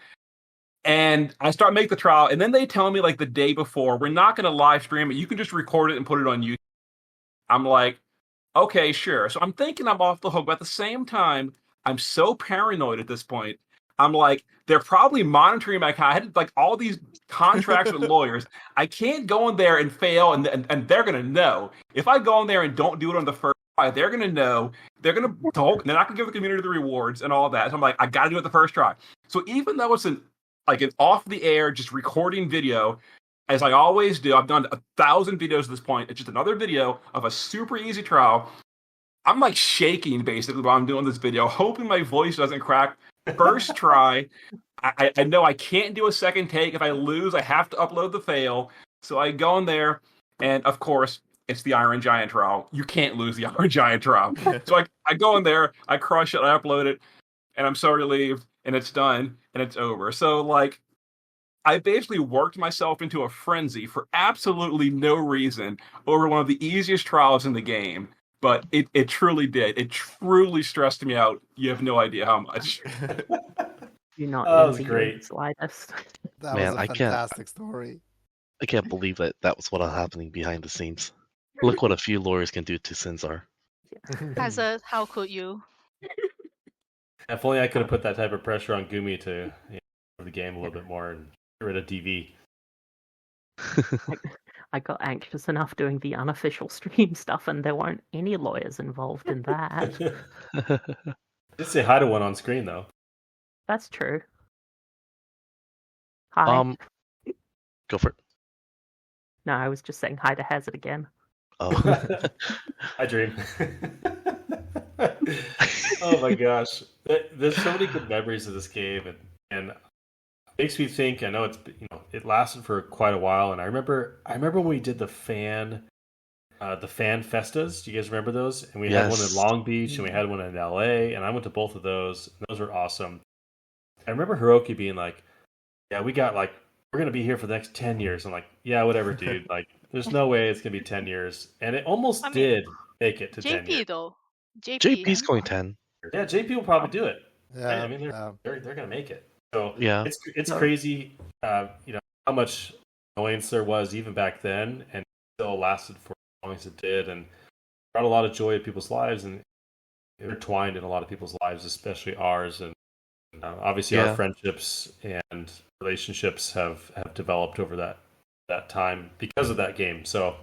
And I start making the trial, and then they tell me like the day before, we're not going to live stream it. You can just record it and put it on YouTube. I'm like, okay, sure. So I'm thinking I'm off the hook, but at the same time, I'm so paranoid at this point. I'm like, they're probably monitoring my account. I had like all these contracts with lawyers. I can't go in there and fail, and they're gonna know. If I go in there and don't do it on the first They're gonna know. They're not gonna give the community the rewards and all that. So I'm like, I gotta do it the first try. So even though it's an off the air, just recording video, as I always do, I've done 1,000 videos at this point. It's just another video of a super easy trial. I'm like shaking basically while I'm doing this video, hoping my voice doesn't crack. First try. I know I can't do a second take. If I lose, I have to upload the fail. So I go in there, and of course, it's the Iron Giant trial. You can't lose the Iron Giant trial. So I go in there, I crush it, I upload it, and I'm so relieved, and it's done, and it's over. So, like, I basically worked myself into a frenzy for absolutely no reason over one of the easiest trials in the game. But it truly did. It truly stressed me out. You have no idea how much. You're not That was envy great. the slightest. That Man, was a fantastic story. I can't believe that was what was happening behind the scenes. Look what a few lawyers can do to Sinzar. Hazard, how could you? If only I could have put that type of pressure on Gumi to the game a little bit more and get rid of DV. I got anxious enough doing the unofficial stream stuff, and there weren't any lawyers involved in that. Just say hi to one on screen, though. That's true. Hi. Go for it. No, I was just saying hi to Hazard again. Oh, I dream. Oh my gosh, there's so many good memories of this game, and it makes me think. I know it lasted for quite a while, and I remember when we did the fan festas. Do you guys remember those? And we had one in Long Beach, and we had one in LA, and I went to both of those. And those were awesome. I remember Hiroki being like, "Yeah, we're gonna be here for the next 10 years." I'm like, "Yeah, whatever, dude. Like, there's no way it's gonna be 10 years," and it almost did make it to 10 years. JP though. JP's going 10. Yeah, JP will probably do it. Yeah, I mean, they're gonna make it. So Yeah. it's crazy. How much annoyance there was even back then, and it still lasted for as long as it did, and brought a lot of joy to people's lives, and intertwined in a lot of people's lives, especially ours. And obviously, our friendships and relationships have developed over that time because of that game. So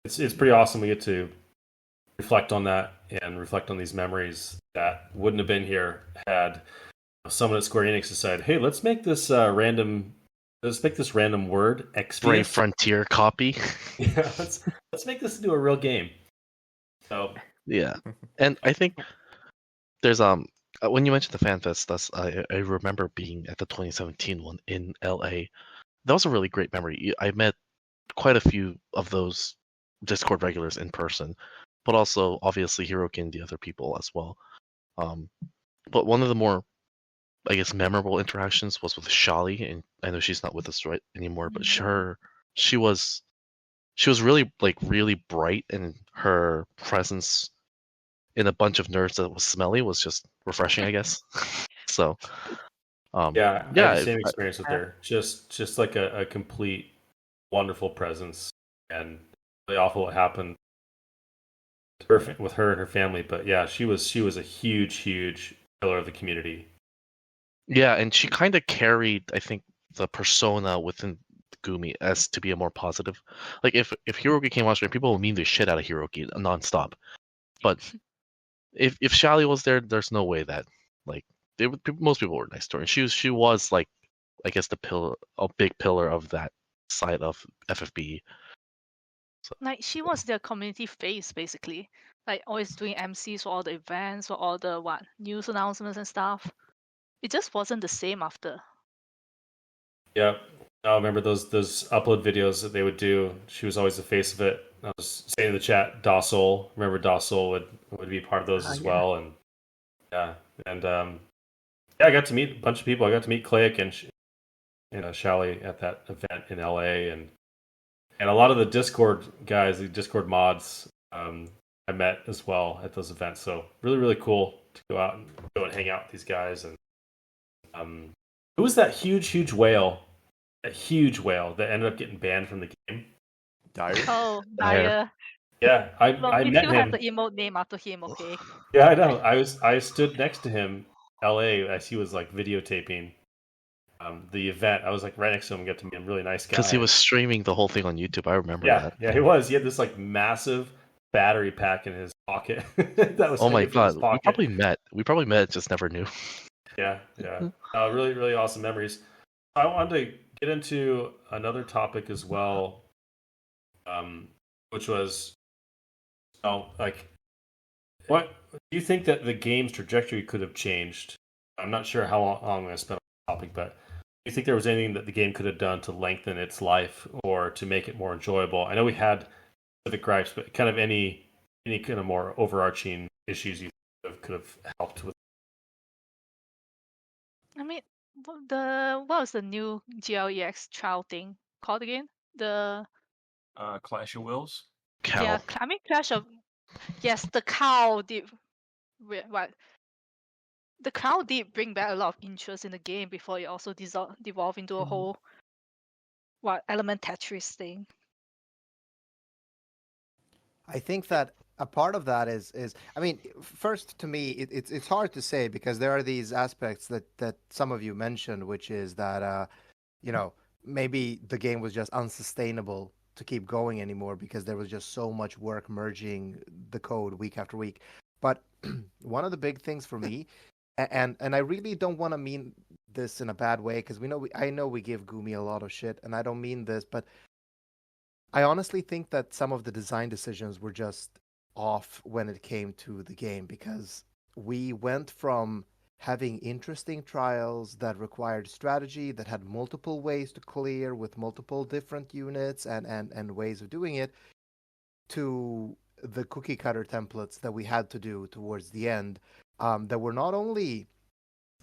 it's pretty awesome. We get to reflect on that and reflect on these memories that wouldn't have been here had someone at Square Enix decided, "Hey, let's make this random word Exvius. Brave Frontier copy. Yeah, let's make this into a real game." So Yeah, and I think there's when you mentioned the fan fest, I remember being at the 2017 one in LA. That was a really great memory. I met quite a few of those Discord regulars in person, but also obviously Hiroki and the other people as well. But one of the more, I guess, memorable interactions was with Shali, and I know she's not with us right anymore, but she was really really bright, and her presence in a bunch of nerds that was smelly was just refreshing, I guess. So I had the same experience with her. Just like a complete wonderful presence, and really awful what happened with her and her family. But yeah, she was a huge pillar of the community. Yeah, and she kind of carried, I think, the persona within Gumi as to be a more positive. Like if Hiroki came on screen, people would mean the shit out of Hiroki nonstop. But if Shali was there, there's no way that most people were nice to her. And she was like, I guess, a big pillar of that side of FFBE. So, Like she was their community face basically. Like always doing MCs for all the events, for all the news announcements and stuff. It just wasn't the same after. Yeah. I remember those upload videos that they would do. She was always the face of it. I was saying in the chat, Dossel. Remember Dossel would be part of those as well. And I got to meet a bunch of people. I got to meet Click and Shally at that event in LA, and a lot of the Discord guys, the Discord mods, I met as well at those events. So really, really cool to go and hang out with these guys. And who was that huge whale? A huge whale that ended up getting banned from the game. Dyer? Oh, Dyer. Yeah, I You met still him. have the emote name after him, okay? Yeah, I know. I stood next to him, LA, as he was like videotaping the event. I was like right next to him, got to meet him. Really nice guy. because he was streaming the whole thing on YouTube. I remember that. Yeah, he was. He had this like massive battery pack in his pocket. That was Oh my hanging from his god, pocket. we probably met, just never knew. Yeah. Really, really awesome memories. I wanted to get into another topic as well, which was, like, what do you think that the game's trajectory could have changed? I'm not sure how long I'm going to spend on the topic, but do you think there was anything that the game could have done to lengthen its life or to make it more enjoyable? I know we had specific gripes, but kind of any kind of more overarching issues you could have helped with. I mean, what was the new GLEX trial thing called again? The Clash of Wills. yeah, I mean Clash of the cow did what the cow did bring back a lot of interest in the game before it also devolved into a whole element Tetris thing. I think that a part of that is I mean, first to me it's hard to say because there are these aspects that some of you mentioned, which is that maybe the game was just unsustainable to keep going anymore because there was just so much work merging the code week after week. But one of the big things for me, and I really don't want to mean this in a bad way because I know we give Gumi a lot of shit, and I don't mean this, but I honestly think that some of the design decisions were just off when it came to the game because we went from having interesting trials that required strategy, that had multiple ways to clear with multiple different units and ways of doing it, to the cookie cutter templates that we had to do towards the end, that were not only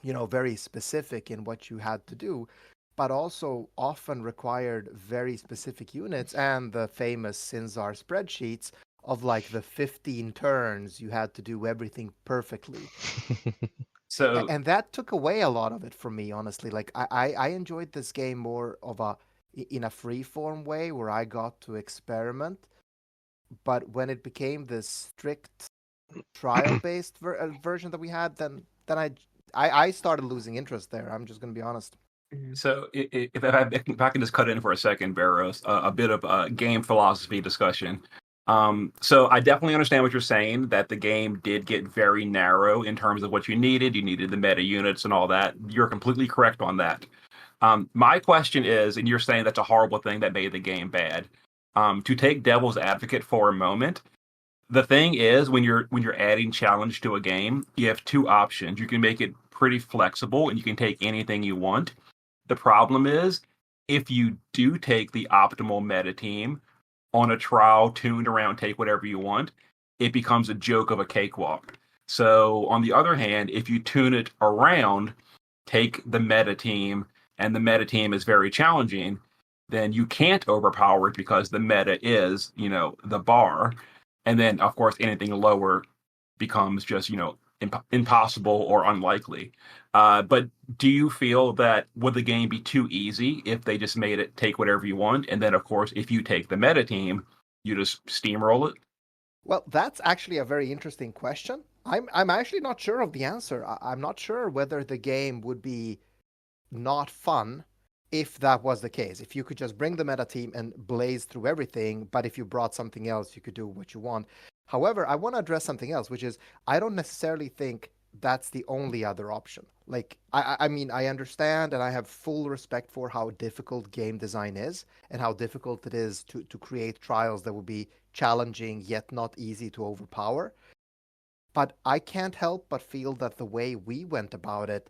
very specific in what you had to do, but also often required very specific units and the famous Sinzar spreadsheets of like the 15 turns you had to do everything perfectly. So And that took away a lot of it from me, honestly. Like I enjoyed this game more in a free-form way where I got to experiment. But when it became this strict trial-based version that we had, then I started losing interest there. I'm just going to be honest. So if I can just cut in for a second, Bharos, a bit of a game philosophy discussion. So I definitely understand what you're saying, that the game did get very narrow in terms of what you needed. You needed the meta units and all that. You're completely correct on that. My question is, and you're saying that's a horrible thing that made the game bad. To take devil's advocate for a moment, the thing is, when you're adding challenge to a game, you have two options. You can make it pretty flexible and you can take anything you want. The problem is, if you do take the optimal meta team on a trial, tuned around, take whatever you want, it becomes a joke of a cakewalk. So on the other hand, if you tune it around, take the meta team, and the meta team is very challenging, then you can't overpower it because the meta is, the bar. And then, of course, anything lower becomes just, impossible or unlikely. But do you feel that would the game be too easy if they just made it take whatever you want? And then, of course, if you take the meta team, you just steamroll it? Well, that's actually a very interesting question. I'm actually not sure of the answer. I'm not sure whether the game would be not fun if that was the case. If you could just bring the meta team and blaze through everything, but if you brought something else, you could do what you want. However, I want to address something else, which is I don't necessarily think that's the only other option. Like, I mean, I understand and I have full respect for how difficult game design is and how difficult it is to create trials that will be challenging yet not easy to overpower. But I can't help but feel that the way we went about it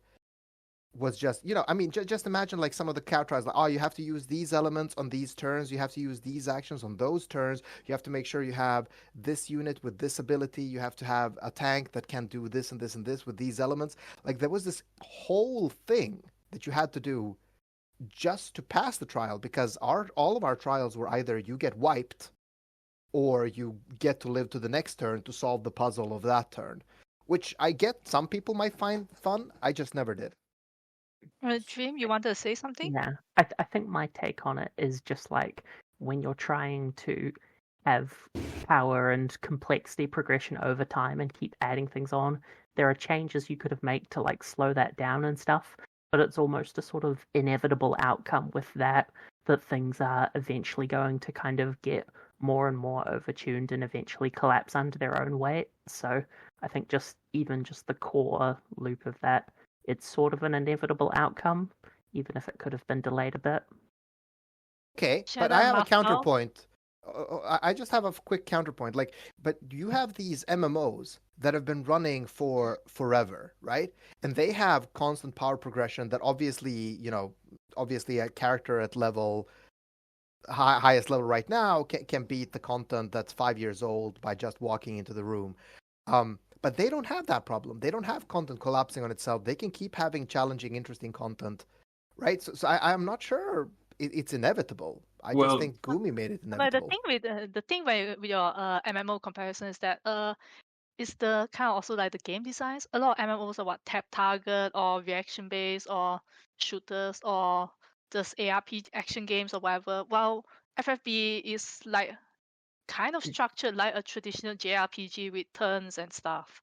was just, I mean, just imagine like some of the cow trials, like, oh, you have to use these elements on these turns, you have to use these actions on those turns, you have to make sure you have this unit with this ability, you have to have a tank that can do this and this and this with these elements. Like there was this whole thing that you had to do just to pass the trial, because all of our trials were either you get wiped or you get to live to the next turn to solve the puzzle of that turn, which I get some people might find fun. I just never did. Dream, you wanted to say something? Yeah, I think my take on it is just like when you're trying to have power and complexity progression over time and keep adding things on, there are changes you could have made to like slow that down and stuff, but it's almost a sort of inevitable outcome with that things are eventually going to kind of get more and more overtuned and eventually collapse under their own weight. So I think just the core loop of that, it's sort of an inevitable outcome, even if it could have been delayed a bit. Okay, Shut but up, I have a Muspel. counterpoint. I just have a quick counterpoint. Like, but you have these MMOs that have been running for forever, right? And they have constant power progression that obviously a character at highest level right now can beat the content that's 5 years old by just walking into the room. But they don't have that problem. They don't have content collapsing on itself. They can keep having challenging, interesting content, right? So I'm not sure it's inevitable. I just think Gumi made it But inevitable. the thing with your MMO comparison is that is the kind of also like the game designs. A lot of MMOs are tap target or reaction based or shooters or just ARP action games or whatever. While FFB is like kind of structured like a traditional JRPG with turns and stuff.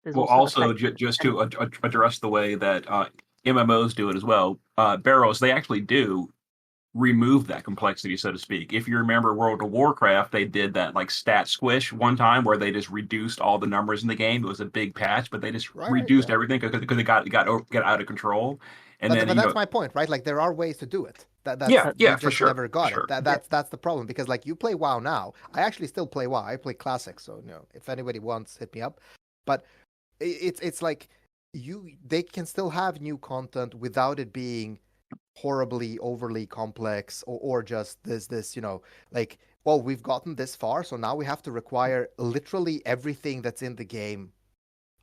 There's Well, also the also fact just to address the way that MMOs do it as well, Bharos, they actually do remove that complexity, so to speak. If you remember World of Warcraft, they did that like stat squish one time where they just reduced all the numbers in the game. It was a big patch, but they just reduced everything because it got out of control. And but that's my point, right? Like there are ways to do it. You for sure. never got it. That's the problem, because like you play WoW now. I actually still play WoW. I play Classic, so if anybody wants, hit me up. But it's like they can still have new content without it being horribly overly complex or just this like, well, we've gotten this far, so now we have to require literally everything that's in the game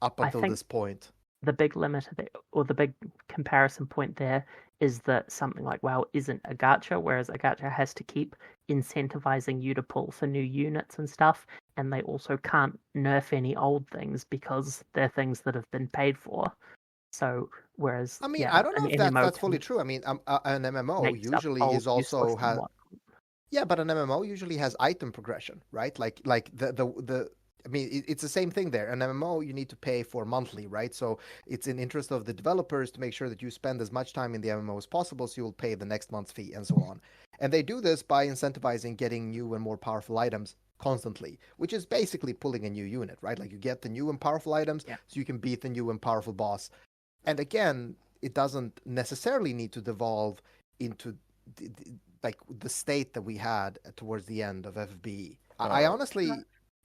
up until this point. The big limit of it, or the big comparison point there, is that something like WoW isn't a gacha, whereas a gacha has to keep incentivizing you to pull for new units and stuff, and they also can't nerf any old things because they're things that have been paid for. So whereas I mean, I don't know if that's fully true. I mean, an MMO usually is also has but an MMO usually has item progression, right? Like the I mean, it's the same thing there. An MMO, you need to pay for monthly, right? So it's in interest of the developers to make sure that you spend as much time in the MMO as possible, so you'll pay the next month's fee and so on. And they do this by incentivizing getting new and more powerful items constantly, which is basically pulling a new unit, right? Like you get the new and powerful items, so you can beat the new and powerful boss. And again, it doesn't necessarily need to devolve into the state that we had towards the end of FFBE. I honestly...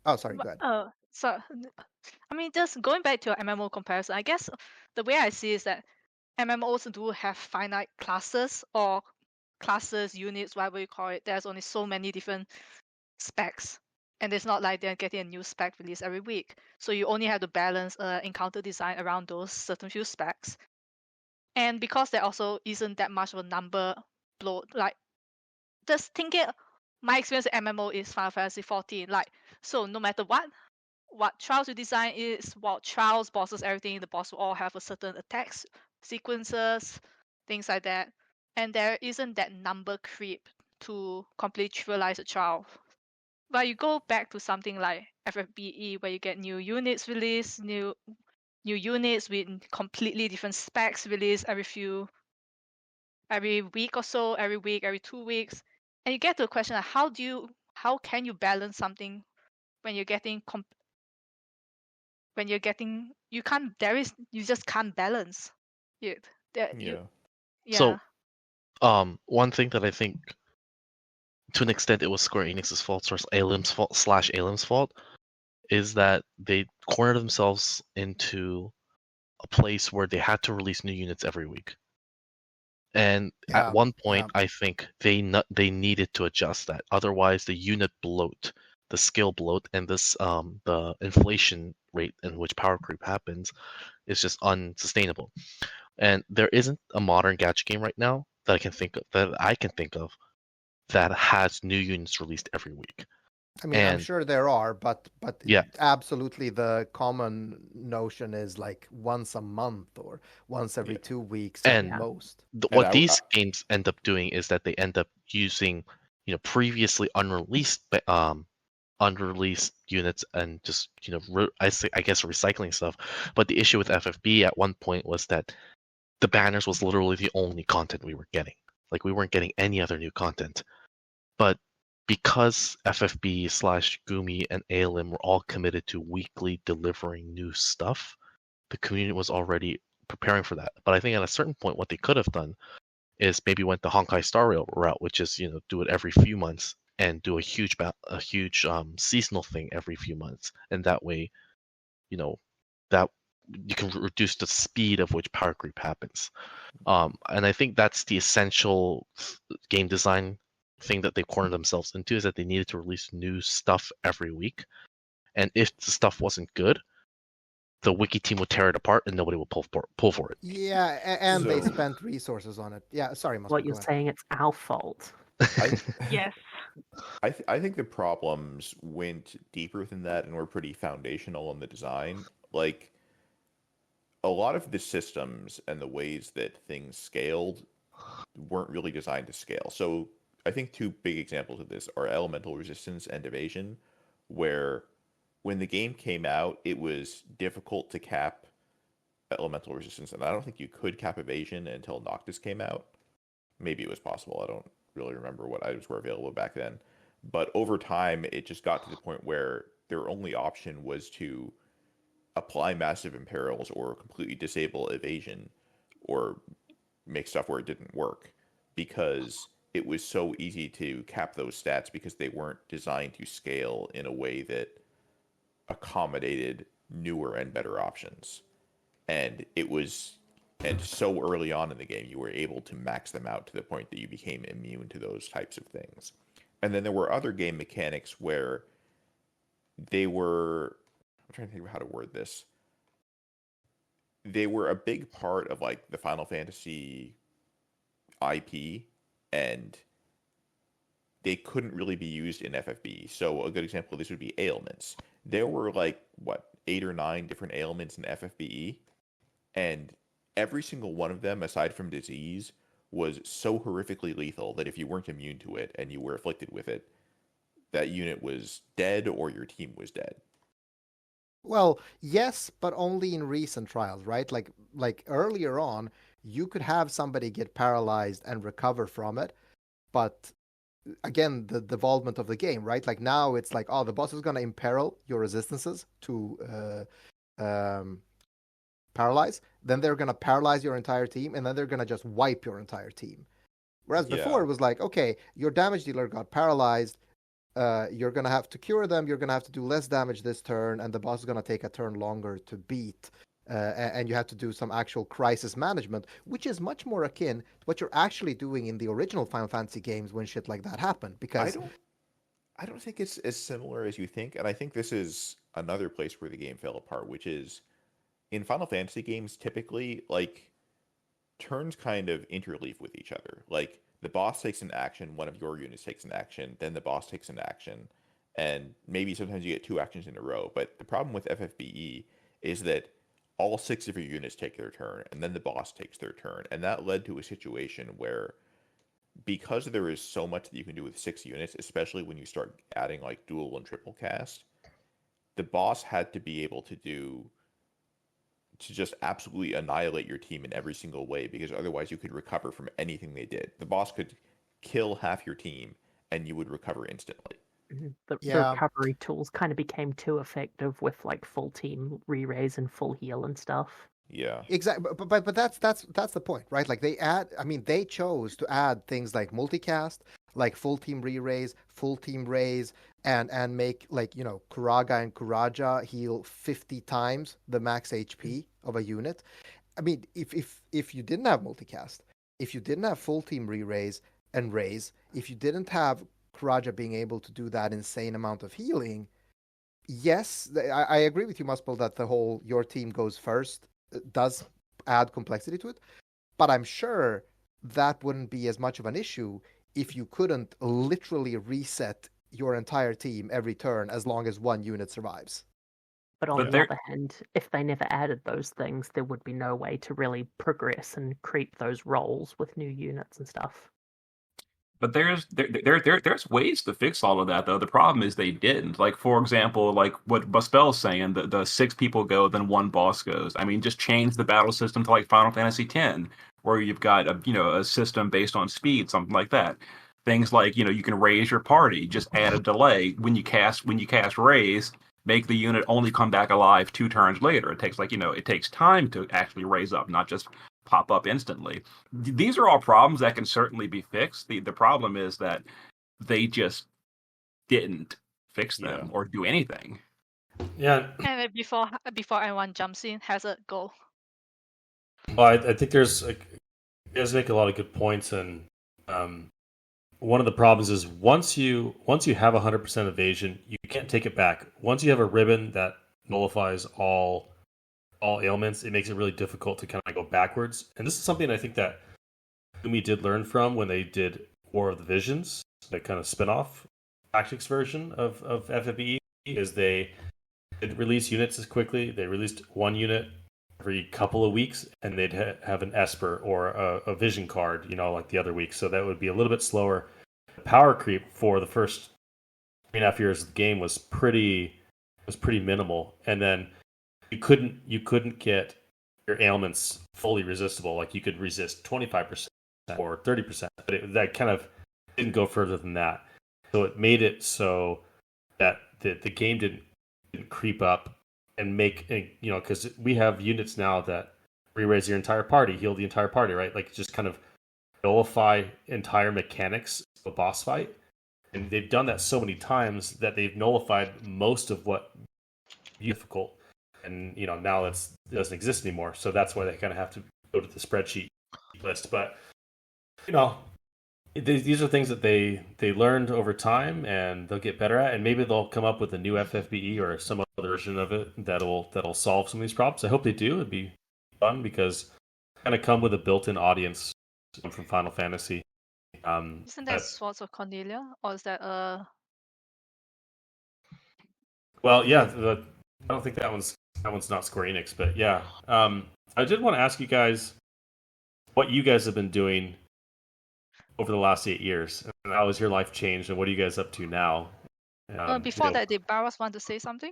Oh, sorry, go ahead. So, I mean, just going back to your MMO comparison, I guess the way I see is that MMOs do have finite classes or classes, units, whatever you call it. There's only so many different specs. And it's not like they're getting a new spec released every week. So you only have to balance encounter design around those certain few specs. And because there also isn't that much of a number bloat, like just thinking, my experience with MMO is Final Fantasy 14. Like, so no matter what trials you design is, what trials, bosses, everything, the boss will all have a certain attacks, sequences, things like that. And there isn't that number creep to completely trivialize a trial. But you go back to something like FFBE, where you get new units released, new units with completely different specs released every week or so, every week, every 2 weeks, and you get to a question of how can you balance something when you're getting you just can't balance it. So, one thing that I think, to an extent, it was Square Enix's fault or Alim's fault, is that they cornered themselves into a place where they had to release new units every week. And at one point, I think they needed to adjust that. Otherwise, the unit bloat, the skill bloat, and this the inflation rate in which power creep happens is just unsustainable. And there isn't a modern gacha game right now that I can think of that has new units released every week. I mean, I'm sure there are, but absolutely the common notion is like once a month or once every 2 weeks at most. What these games end up doing is that they end up using, previously unreleased unreleased units and just, I guess recycling stuff. But the issue with FFB at one point was that the banners was literally the only content we were getting. Like we weren't getting any other new content. But because FFB/Gumi and ALM were all committed to weekly delivering new stuff, the community was already preparing for that. But I think at a certain point, what they could have done is maybe went the Honkai Star Rail route, which is do it every few months and do a huge seasonal thing every few months, and that way, that you can reduce the speed of which power creep happens. And I think that's the essential game design thing that they cornered themselves into, is that they needed to release new stuff every week. And if the stuff wasn't good, the wiki team would tear it apart and nobody would pull for it. Yeah, and they spent resources on it. Yeah, sorry, Muspel, What you're saying, it's our fault. Yes. I think the problems went deeper than that and were pretty foundational in the design. Like, a lot of the systems and the ways that things scaled weren't really designed to scale. So I think two big examples of this are elemental resistance and evasion, where when the game came out, it was difficult to cap elemental resistance, and I don't think you could cap evasion until Noctis came out. Maybe it was possible. I don't really remember what items were available back then. But over time, it just got to the point where their only option was to apply massive imperils or completely disable evasion or make stuff where it didn't work, because it was so easy to cap those stats because they weren't designed to scale in a way that accommodated newer and better options. And so early on in the game, you were able to max them out to the point that you became immune to those types of things. And then there were other game mechanics where they were, I'm trying to think of how to word this. They were a big part of like the Final Fantasy IP, and they couldn't really be used in FFBE. So a good example of this would be ailments. There were like, 8 or 9 different ailments in FFBE, and every single one of them, aside from disease, was so horrifically lethal that if you weren't immune to it and you were afflicted with it, that unit was dead or your team was dead. Well, yes, but only in recent trials, right? Like earlier on, you could have somebody get paralyzed and recover from it, but again, the devolvement of the game, right? Like now it's like, the boss is going to imperil your resistances to paralyze. Then they're going to paralyze your entire team, and then they're going to just wipe your entire team. Whereas before it was like, okay, your damage dealer got paralyzed. You're going to have to cure them. You're going to have to do less damage this turn, and the boss is going to take a turn longer to beat. And you have to do some actual crisis management, which is much more akin to what you're actually doing in the original Final Fantasy games when shit like that happened. Because I don't think it's as similar as you think, and I think this is another place where the game fell apart, which is in Final Fantasy games, typically, like, turns kind of interleave with each other. Like, the boss takes an action, one of your units takes an action, then the boss takes an action, and maybe sometimes you get 2 actions in a row. But the problem with FFBE is that all 6 of your units take their turn, and then the boss takes their turn. And that led to a situation where, because there is so much that you can do with 6 units, especially when you start adding like dual and triple cast, the boss had to be able to just absolutely annihilate your team in every single way, because otherwise you could recover from anything they did. The boss could kill half your team and you would recover instantly. The recovery tools kind of became too effective with like full team re-raise and full heal and stuff. Yeah, exactly. But that's the point, right? Like they chose to add things like multicast, like full team re-raise, full team raise, and make like Kuraga and Kuraja heal 50 times the max HP of a unit. I mean, if you didn't have multicast, if you didn't have full team re-raise and raise, if you didn't have Kuraja being able to do that insane amount of healing, yes, I agree with you, Muspel, that the whole your team goes first does add complexity to it. But I'm sure that wouldn't be as much of an issue if you couldn't literally reset your entire team every turn as long as one unit survives. But on the other hand, if they never added those things, there would be no way to really progress and create those roles with new units and stuff. But there's ways to fix all of that, though. The problem is they didn't. Like, for example, like what Muspel's saying, the 6 people go, then 1 boss goes. I mean, just change the battle system to like Final Fantasy X, where you've got a system based on speed, something like that. things like you can raise your party, just add a delay when you cast raise, make the unit only come back alive 2 turns later. It takes it takes time to actually raise up, not just pop up instantly. These are all problems that can certainly be fixed. The problem is that they just didn't fix them or do anything. Yeah. And before anyone jumps in, has a go. Well, I think there's you guys make a lot of good points, and one of the problems is once you have 100% evasion, you can't take it back. Once you have a ribbon that nullifies all ailments, it makes it really difficult to kind of go backwards. And this is something I think that we did learn from when they did War of the Visions, that kind of spin-off tactics version of FFBE, is they didn't release units as quickly. They released one unit every couple of weeks, and they'd have an Esper or a Vision card, like the other week. So that would be a little bit slower. The power creep for the first 3.5 years of the game was pretty minimal, and then you couldn't get your ailments fully resistible. Like you could resist 25% or 30%, but that kind of didn't go further than that. So it made it so that the game didn't creep up and make, because we have units now that re-raise your entire party, heal the entire party, right? Like just kind of nullify entire mechanics of a boss fight. And they've done that so many times that they've nullified most of what is difficult. And, now it doesn't exist anymore. So that's why they kind of have to go to the spreadsheet list. But, these are things that they learned over time, and they'll get better at, and maybe they'll come up with a new FFBE or some other version of it that'll solve some of these problems. I hope they do. It'd be fun because kind of come with a built-in audience from Final Fantasy. Isn't that Swords of Cornelia, or is that Well, yeah, I don't think that one's not Square Enix, but yeah. I did want to ask you guys what you guys have been doing over the last 8 years. And how has your life changed, and what are you guys up to now? before that, did Bharos want to say something?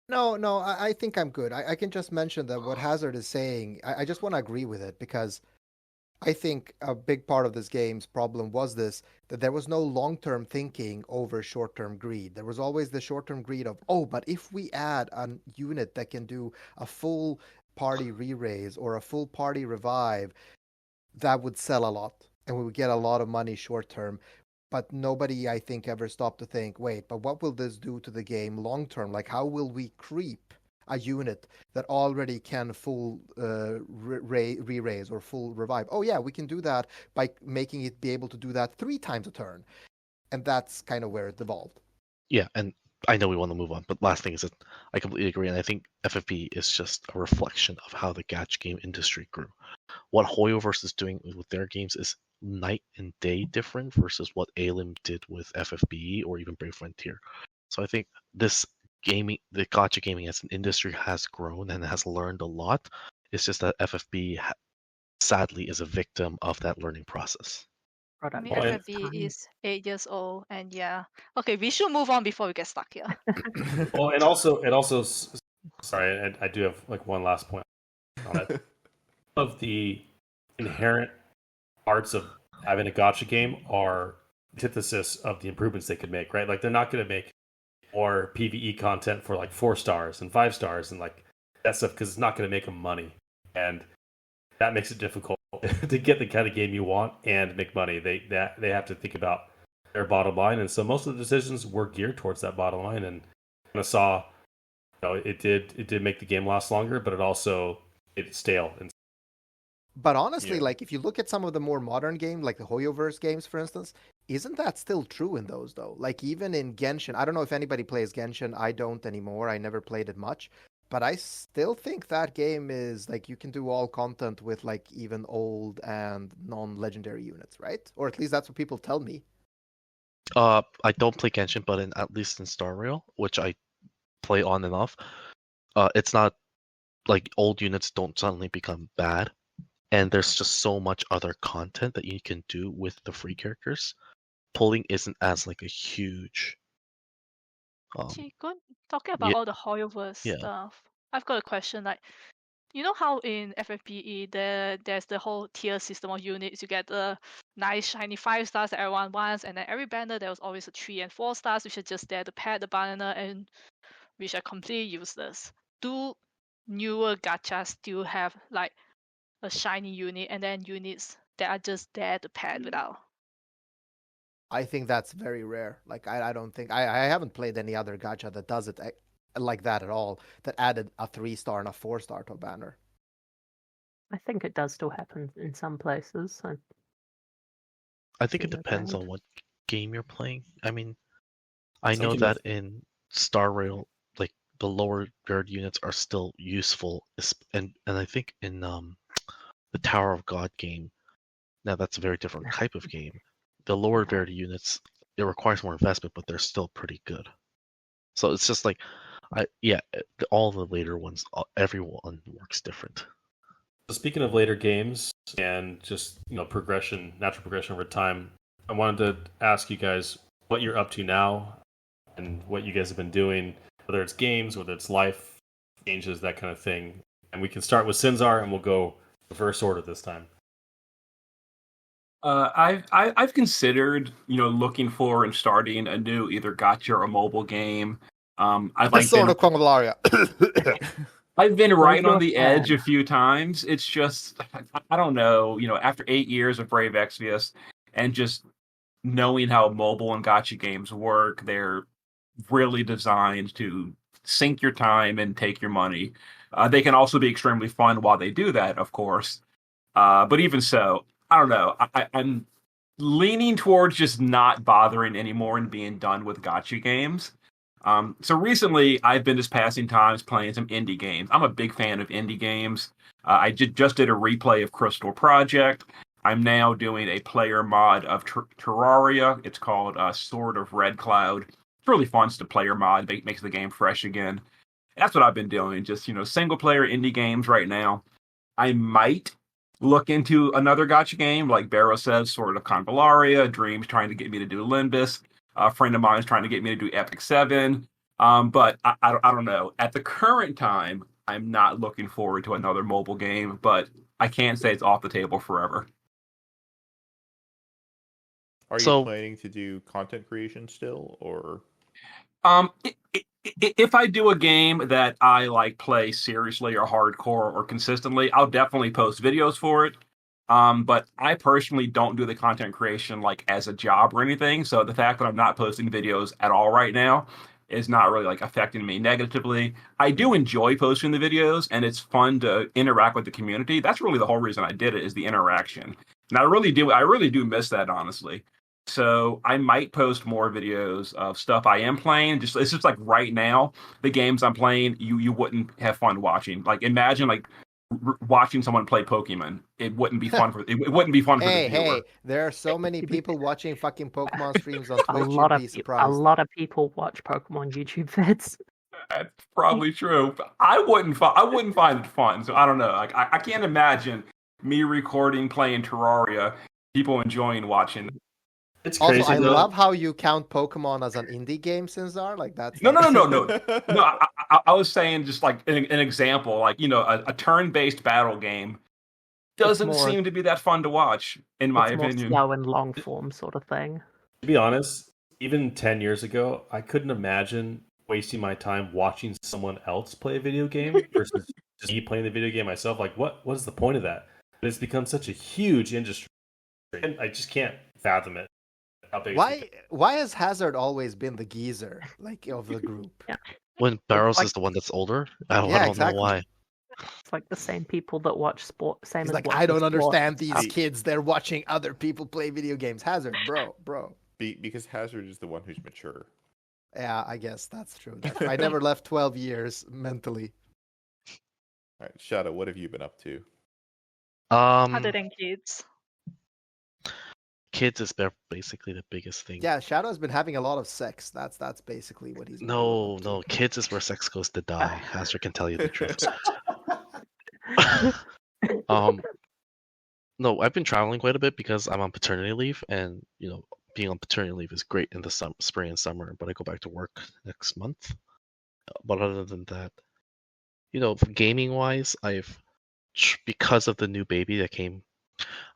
No, I think I'm good. I can just mention that what Hazard is saying, I just want to agree with it, because I think a big part of this game's problem was that there was no long-term thinking over short-term greed. There was always the short-term greed of, but if we add a unit that can do a full party re-raise or a full party revive, that would sell a lot, and we would get a lot of money short-term. But nobody, I think, ever stopped to think, wait, but what will this do to the game long-term? Like, how will we creep a unit that already can full re-raise or full revive? Oh yeah, we can do that by making it be able to do that 3 times a turn. And that's kind of where it evolved. Yeah, and I know we want to move on, but last thing is that I completely agree, and I think FFB is just a reflection of how the gacha game industry grew. What Hoyoverse is doing with their games is night and day different versus what Alim did with FFBE or even Brave Frontier. So I think the gacha gaming as an industry has grown and has learned a lot. It's just that FFB sadly is a victim of that learning process. I mean, FFB is 8 years old, and yeah. Okay, we should move on before we get stuck here. Well, and also, sorry, I do have like one last point on it. Of the inherent parts of having a gacha game are antithesis of the improvements they could make, right? Like they're not going to make more PvE content for like 4 stars and 5 stars and like that stuff because it's not going to make them money, and that makes it difficult to get the kind of game you want and make money. They have to think about their bottom line, and so most of the decisions were geared towards that bottom line. And kind of saw, it did make the game last longer, but it's stale. And but honestly, like if you look at some of the more modern games, like the Hoyoverse games, for instance, isn't that still true in those though? Like even in Genshin, I don't know if anybody plays Genshin. I don't anymore. I never played it much. But I still think that game is like you can do all content with like even old and non-legendary units, right? Or at least that's what people tell me. I don't play Genshin, but at least in Star Rail, which I play on and off, it's not like old units don't suddenly become bad, and there's just so much other content that you can do with the free characters. Pulling isn't as like a huge. Talking about all the Hoyoverse stuff, I've got a question. Like, You know how in FFBE there's the whole tier system of units. You get the nice shiny 5 stars that everyone wants, and then every banner there was always a 3 and 4 stars, which are just there to pad the banner and which are completely useless. Do newer gachas still have like a shiny unit and then units that are just there to pad without? I think that's very rare. Like I don't think I haven't played any other gacha that does it like that at all. That added a 3-star and a 4-star to a banner. I think it does still happen in some places. I think it See that depends trend. on what game you're playing. I mean, I know Something that in Star Rail, like the lower guard units are still useful, and I think in the Tower of God game, now that's a very different type of game. The lower Verity units, it requires more investment, but they're still pretty good. So it's just like, all the later ones, everyone works different. So speaking of later games and just progression, natural progression over time, I wanted to ask you guys what you're up to now and what you guys have been doing, whether it's games, whether it's life changes, that kind of thing. And we can start with Sinzar, and we'll go reverse order this time. I've considered looking for and starting a new either gacha or mobile game. I've like Sword been of Congolaria. I've been right your on the edge fan? a few times. It's just I don't know. After 8 years of Brave Exvius and just knowing how mobile and gacha games work, they're really designed to sink your time and take your money. They can also be extremely fun while they do that, of course. But even so, I don't know. I'm leaning towards just not bothering anymore and being done with gacha games. So recently, I've been just passing times playing some indie games. I'm a big fan of indie games. I just did a replay of Crystal Project. I'm now doing a player mod of Terraria. It's called Sword of Red Cloud. It's really fun. It's a player mod. Makes the game fresh again. That's what I've been doing. Just single player indie games right now. I might look into another gacha game, like Bharos says, Sword of Convalaria. Dream's trying to get me to do Limbus. A friend of mine is trying to get me to do Epic 7. But I don't know. At the current time, I'm not looking forward to another mobile game, but I can't say it's off the table forever. Are you So- planning to do content creation still, or? If I do a game that I like play seriously or hardcore or consistently, I'll definitely post videos for it. But I personally don't do the content creation like as a job or anything. So the fact that I'm not posting videos at all right now is not really like affecting me negatively. I do enjoy posting the videos, and it's fun to interact with the community. That's really the whole reason I did it, is the interaction. And I really do miss that, honestly. So I might post more videos of stuff I am playing. It's just like right now, the games I'm playing, you wouldn't have fun watching. Like imagine like watching someone play Pokemon. It wouldn't be fun for it wouldn't be fun for the viewer. Hey, there are so many people watching fucking Pokemon streams on A Twitch. lot You'd of be a surprised. lot of people watch Pokemon YouTube vids. That's probably true. I wouldn't find it fun. So I don't know. Like I can't imagine me recording playing Terraria, people enjoying watching. It's Also, crazy. I though. love how you count Pokemon as an indie game, Sinzar. Like that's No. I was saying just like an example, like a turn-based battle game doesn't more- seem to be that fun to watch, in my It's more opinion. slow and long form sort of thing. To be honest, even 10 years ago, I couldn't imagine wasting my time watching someone else play a video game versus just me playing the video game myself. Like, what is the point of that? But it's become such a huge industry, and I just can't fathom it. How big why has Hazard always been the geezer like of the group? When Bharos like- is the one that's older, I don't exactly. know why. It's like the same people that watch sport. Same He's as like, watching I don't sport. understand these See- kids. They're watching other people play video games. Hazard, bro. Because Hazard is the one who's mature. Yeah, I guess that's true. I never left 12 years mentally. All right, Shadow, what have you been up to? Other than kids. Kids is basically the biggest thing. Yeah, Shadow's been having a lot of sex. That's basically what he's been doing. No, kids is where sex goes to die. Hazard can tell you the truth. No, I've been traveling quite a bit because I'm on paternity leave, and being on paternity leave is great in the spring and summer. But I go back to work next month. But other than that, gaming wise, because of the new baby that came,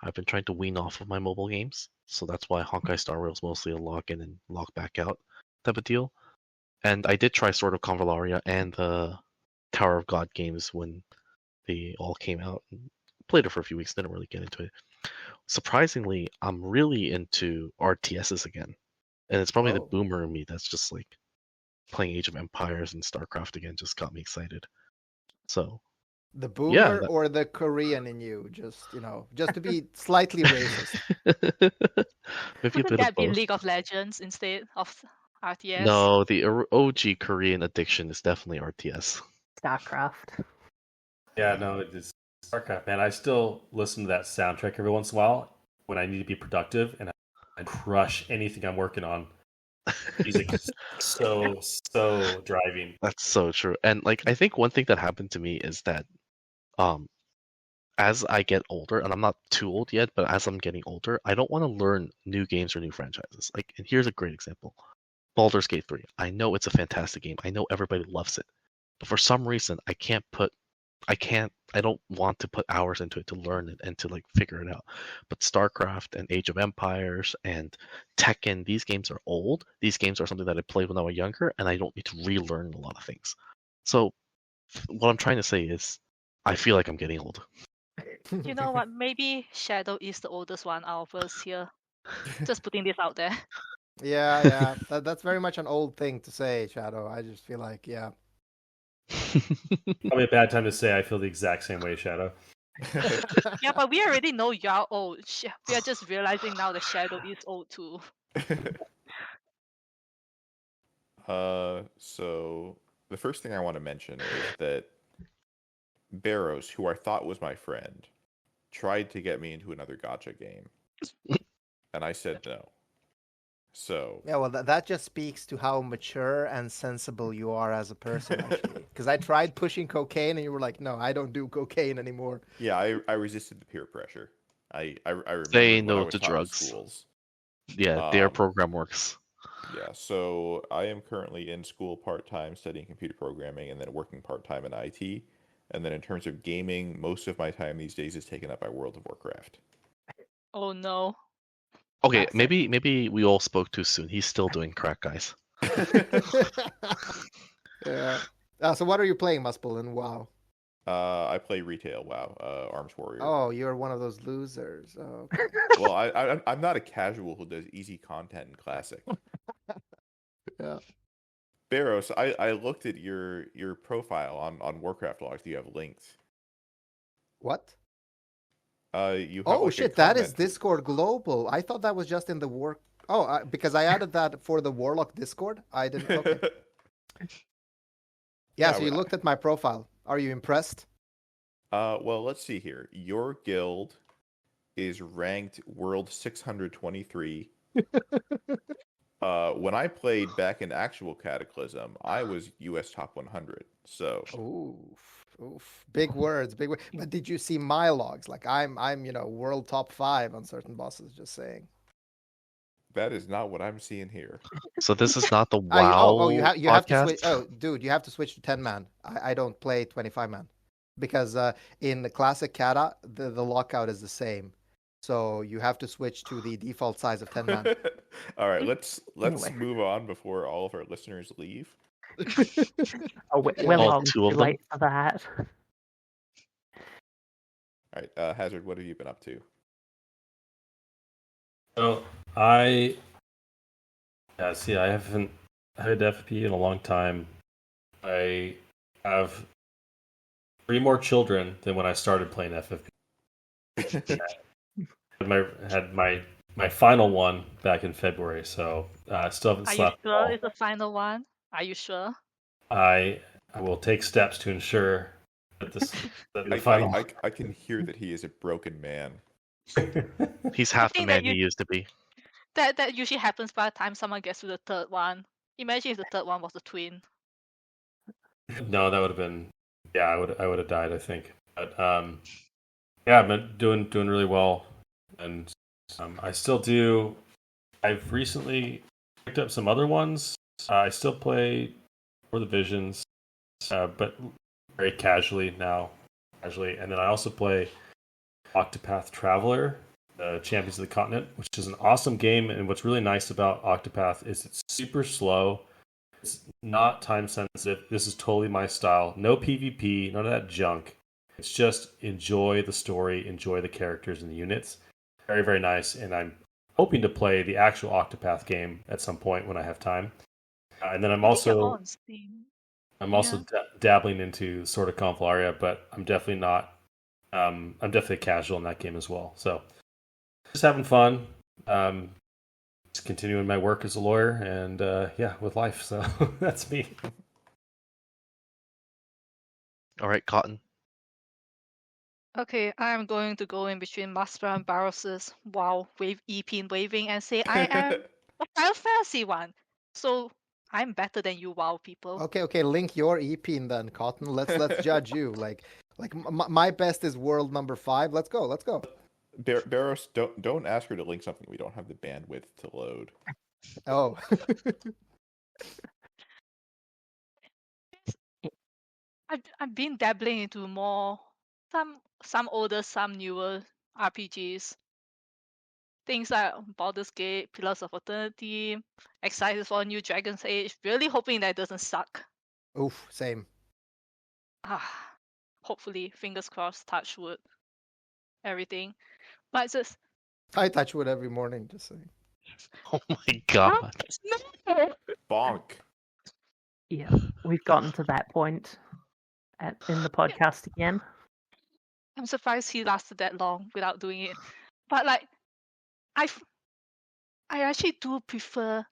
I've been trying to wean off of my mobile games. So that's why Honkai Star Rail is mostly a log in and log back out type of deal. And I did try Sword of Convalaria and the Tower of God games when they all came out. Played it for a few weeks, didn't really get into it. Surprisingly, I'm really into RTSs again. And it's probably the Oh. boomer in me that's just like playing Age of Empires and StarCraft again just got me excited. So The yeah, boomer or the Korean in you, just to be slightly racist. maybe a Wouldn't bit of that be both. League of Legends instead of RTS? No, the OG Korean addiction is definitely RTS. StarCraft. Yeah, no, it's StarCraft, man. I still listen to that soundtrack every once in a while when I need to be productive, and I crush anything I'm working on. Music is so driving. That's so true. And like I think one thing that happened to me is that as I get older, and I'm not too old yet, but as I'm getting older, I don't want to learn new games or new franchises. Like, and here's a great example. Baldur's Gate 3. I know it's a fantastic game. I know everybody loves it. But for some reason, I don't want to put hours into it to learn it and to like figure it out. But StarCraft and Age of Empires and Tekken, these games are old. These games are something that I played when I was younger, and I don't need to relearn a lot of things. So what I'm trying to say is I feel like I'm getting old. You know what? Maybe Shadow is the oldest one out of us here. Just putting this out there. Yeah. That's very much an old thing to say, Shadow. I just feel like, yeah. Probably a bad time to say I feel the exact same way, Shadow. Yeah, but we already know you're old. We are just realizing now that Shadow is old too. So the first thing I want to mention is that Bharos, who I thought was my friend, tried to get me into another gacha game, and I said no. So Yeah, well, that just speaks to how mature and sensible you are as a person, actually. Because I tried pushing cocaine, and you were like, "No, I don't do cocaine anymore." yeah, I resisted the peer pressure. I remember Say what I no was to taught in drugs. schools. Yeah, their program works. Yeah, so I am currently in school part-time studying computer programming and then working part-time in IT. And then in terms of gaming, most of my time these days is taken up by World of Warcraft. Oh no. Okay, Classic. maybe we all spoke too soon. He's still doing crack, guys. Yeah. So what are you playing, Muspel, and WoW? I play retail WoW, Arms Warrior. Oh, you're one of those losers. Oh, okay. Well, I'm not a casual who does easy content in Classic. Yeah. Bharos, I looked at your profile on Warcraft logs. Do you have links? What? You have Oh like, a shit, that is comment. Discord Global. I thought that was just in the work. Oh, because I added that for the Warlock Discord. I didn't. Okay. Yeah, so you looked at my profile. Are you impressed? Well, let's see here. Your guild is ranked world 623. When I played back in actual Cataclysm, I was US top 100. So Oof. Big words, big words. But did you see my logs? Like I'm world top 5 on certain bosses, just saying. that is not what I'm seeing here. So this is not the WoW you have to podcast? switch. Oh, dude, you have to switch to 10-man. I don't play 25-man. Because in the classic Kata, the lockout is the same. So you have to switch to the default size of 10-man. All right, let's Anyway. move on before all of our listeners leave. Oh, we're All long two too of them? late for that. All right, Hazard, what have you been up to? So I haven't had FP in a long time. I have 3 more children than when I started playing FFP. had my final one back in February, so I still haven't Are you slept. sure it's the final one? Are you sure? I will take steps to ensure that the final. I can hear that he is a broken man. He's half the think that man he used to be. That usually happens by the time someone gets to the third one. Imagine if the third one was a twin. No, that would have been. Yeah, I would have died, I think. But yeah, I've been doing really well, and I still do. I've recently picked up some other ones. I still play For the Visions, but very casually now. And then I also play Octopath Traveler, Champions of the Continent, which is an awesome game. And what's really nice about Octopath is it's super slow. It's not time sensitive. This is totally my style. No PvP, none of that junk. It's just enjoy the story, enjoy the characters and the units. Very, very nice. And I'm hoping to play the actual Octopath game at some point when I have time. And then I'm I think you're also on Steam. dabbling into sort of Confilaria, but I'm definitely not. I'm definitely casual in that game as well. So just having fun. Just continuing my work as a lawyer and with life. So that's me. All right, Cotton. Okay, I'm going to go in between Muspel and Bharos' WoW EP waving and say I am a Final Fantasy one. So I'm better than you WoW people. Okay, link your EP then, Cotton. Let's judge you. My best is world number 5. Let's go. Bharos, don't ask her to link something we don't have the bandwidth to load. Oh. I've been dabbling into more some older, some newer RPGs. Things like Baldur's Gate, Pillars of Eternity, excited for a new Dragon's Age, really hoping that it doesn't suck. Oof, same. Hopefully, fingers crossed, touch wood, everything. But it's just I touch wood every morning, just saying. Oh my god. no. Bonk. Yeah, we've gotten to that point in the podcast again. I'm surprised he lasted that long without doing it. But I actually do prefer,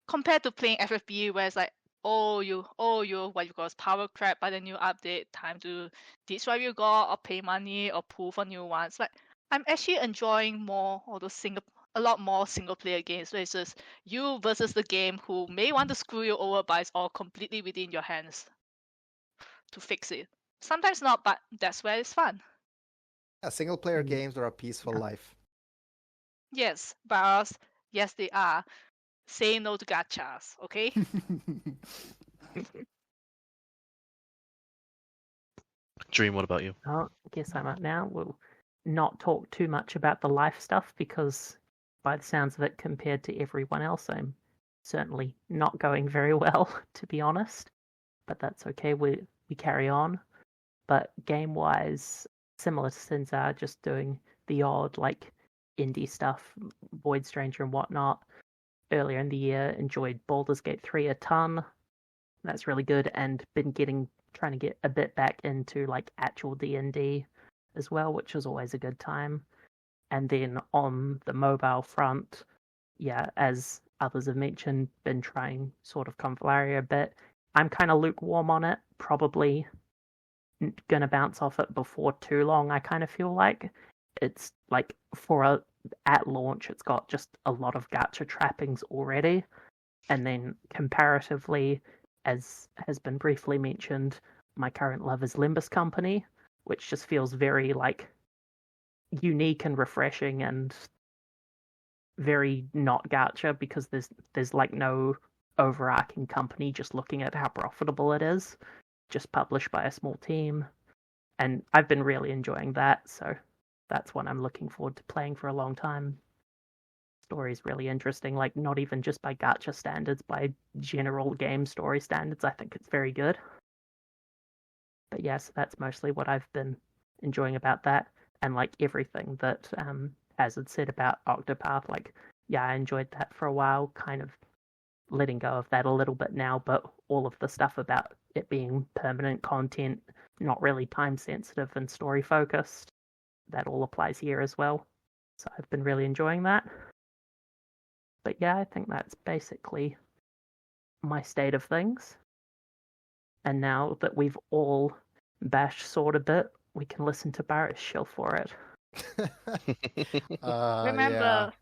compared to playing FFBE, where it's like, what you got is power crap by the new update, time to ditch what you got or pay money or pull for new ones. Like, I'm actually enjoying more of those a lot more single player games where it's just you versus the game who may want to screw you over, but it's all completely within your hands to fix it. Sometimes not, but that's where it's fun. Yeah, single player games are a peaceful life. Yes, but yes, they are. Say no to gachas, okay? Dream, what about you? I guess I'm up now. We'll not talk too much about the life stuff because, by the sounds of it, compared to everyone else, I'm certainly not going very well, to be honest. But that's okay. We carry on. But game-wise, similar to Sinzar, just doing the odd indie stuff, Void Stranger and whatnot. Earlier in the year, enjoyed Baldur's Gate 3 a ton. That's really good, and been trying to get a bit back into actual D&D as well, which is always a good time. And then on the mobile front, yeah, as others have mentioned, been trying sort of Confilaria a bit. I'm kind of lukewarm on it, probably gonna bounce off it before too long. I kind of feel like it's at launch, it's got just a lot of gacha trappings already, and then comparatively, as has been briefly mentioned, my current love is Limbus Company, which just feels very unique and refreshing and very not gacha because there's no overarching company just looking at how profitable it is, just published by a small team, and I've been really enjoying that, so that's one I'm looking forward to playing for a long time. Story's really interesting, not even just by gacha standards, by general game story standards. I think it's very good. But yeah, so that's mostly what I've been enjoying about that, and everything that Hazard said about Octopath. I enjoyed that for a while, kind of letting go of that a little bit now, but all of the stuff about it being permanent content, not really time sensitive and story focused, that all applies here as well. So I've been really enjoying that. But yeah, I think that's basically my state of things. And now that we've all bashed Sword a bit, we can listen to Bharos shill for it.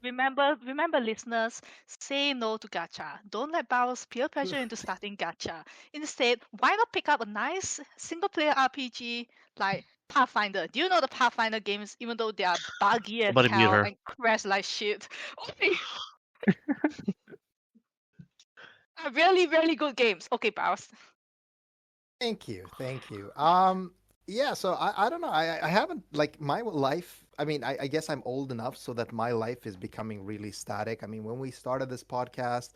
Remember, listeners, say no to gacha. Don't let Bharos peer pressure into starting gacha. Instead, why not pick up a nice single-player RPG like Pathfinder? Do you know the Pathfinder games, even though they are buggy as hell and crash like shit? Really, really good games. Okay, Bharos. Thank you, thank you. Yeah, so I don't know. I haven't like my life. I mean, I guess I'm old enough so that my life is becoming really static. I mean, when we started this podcast,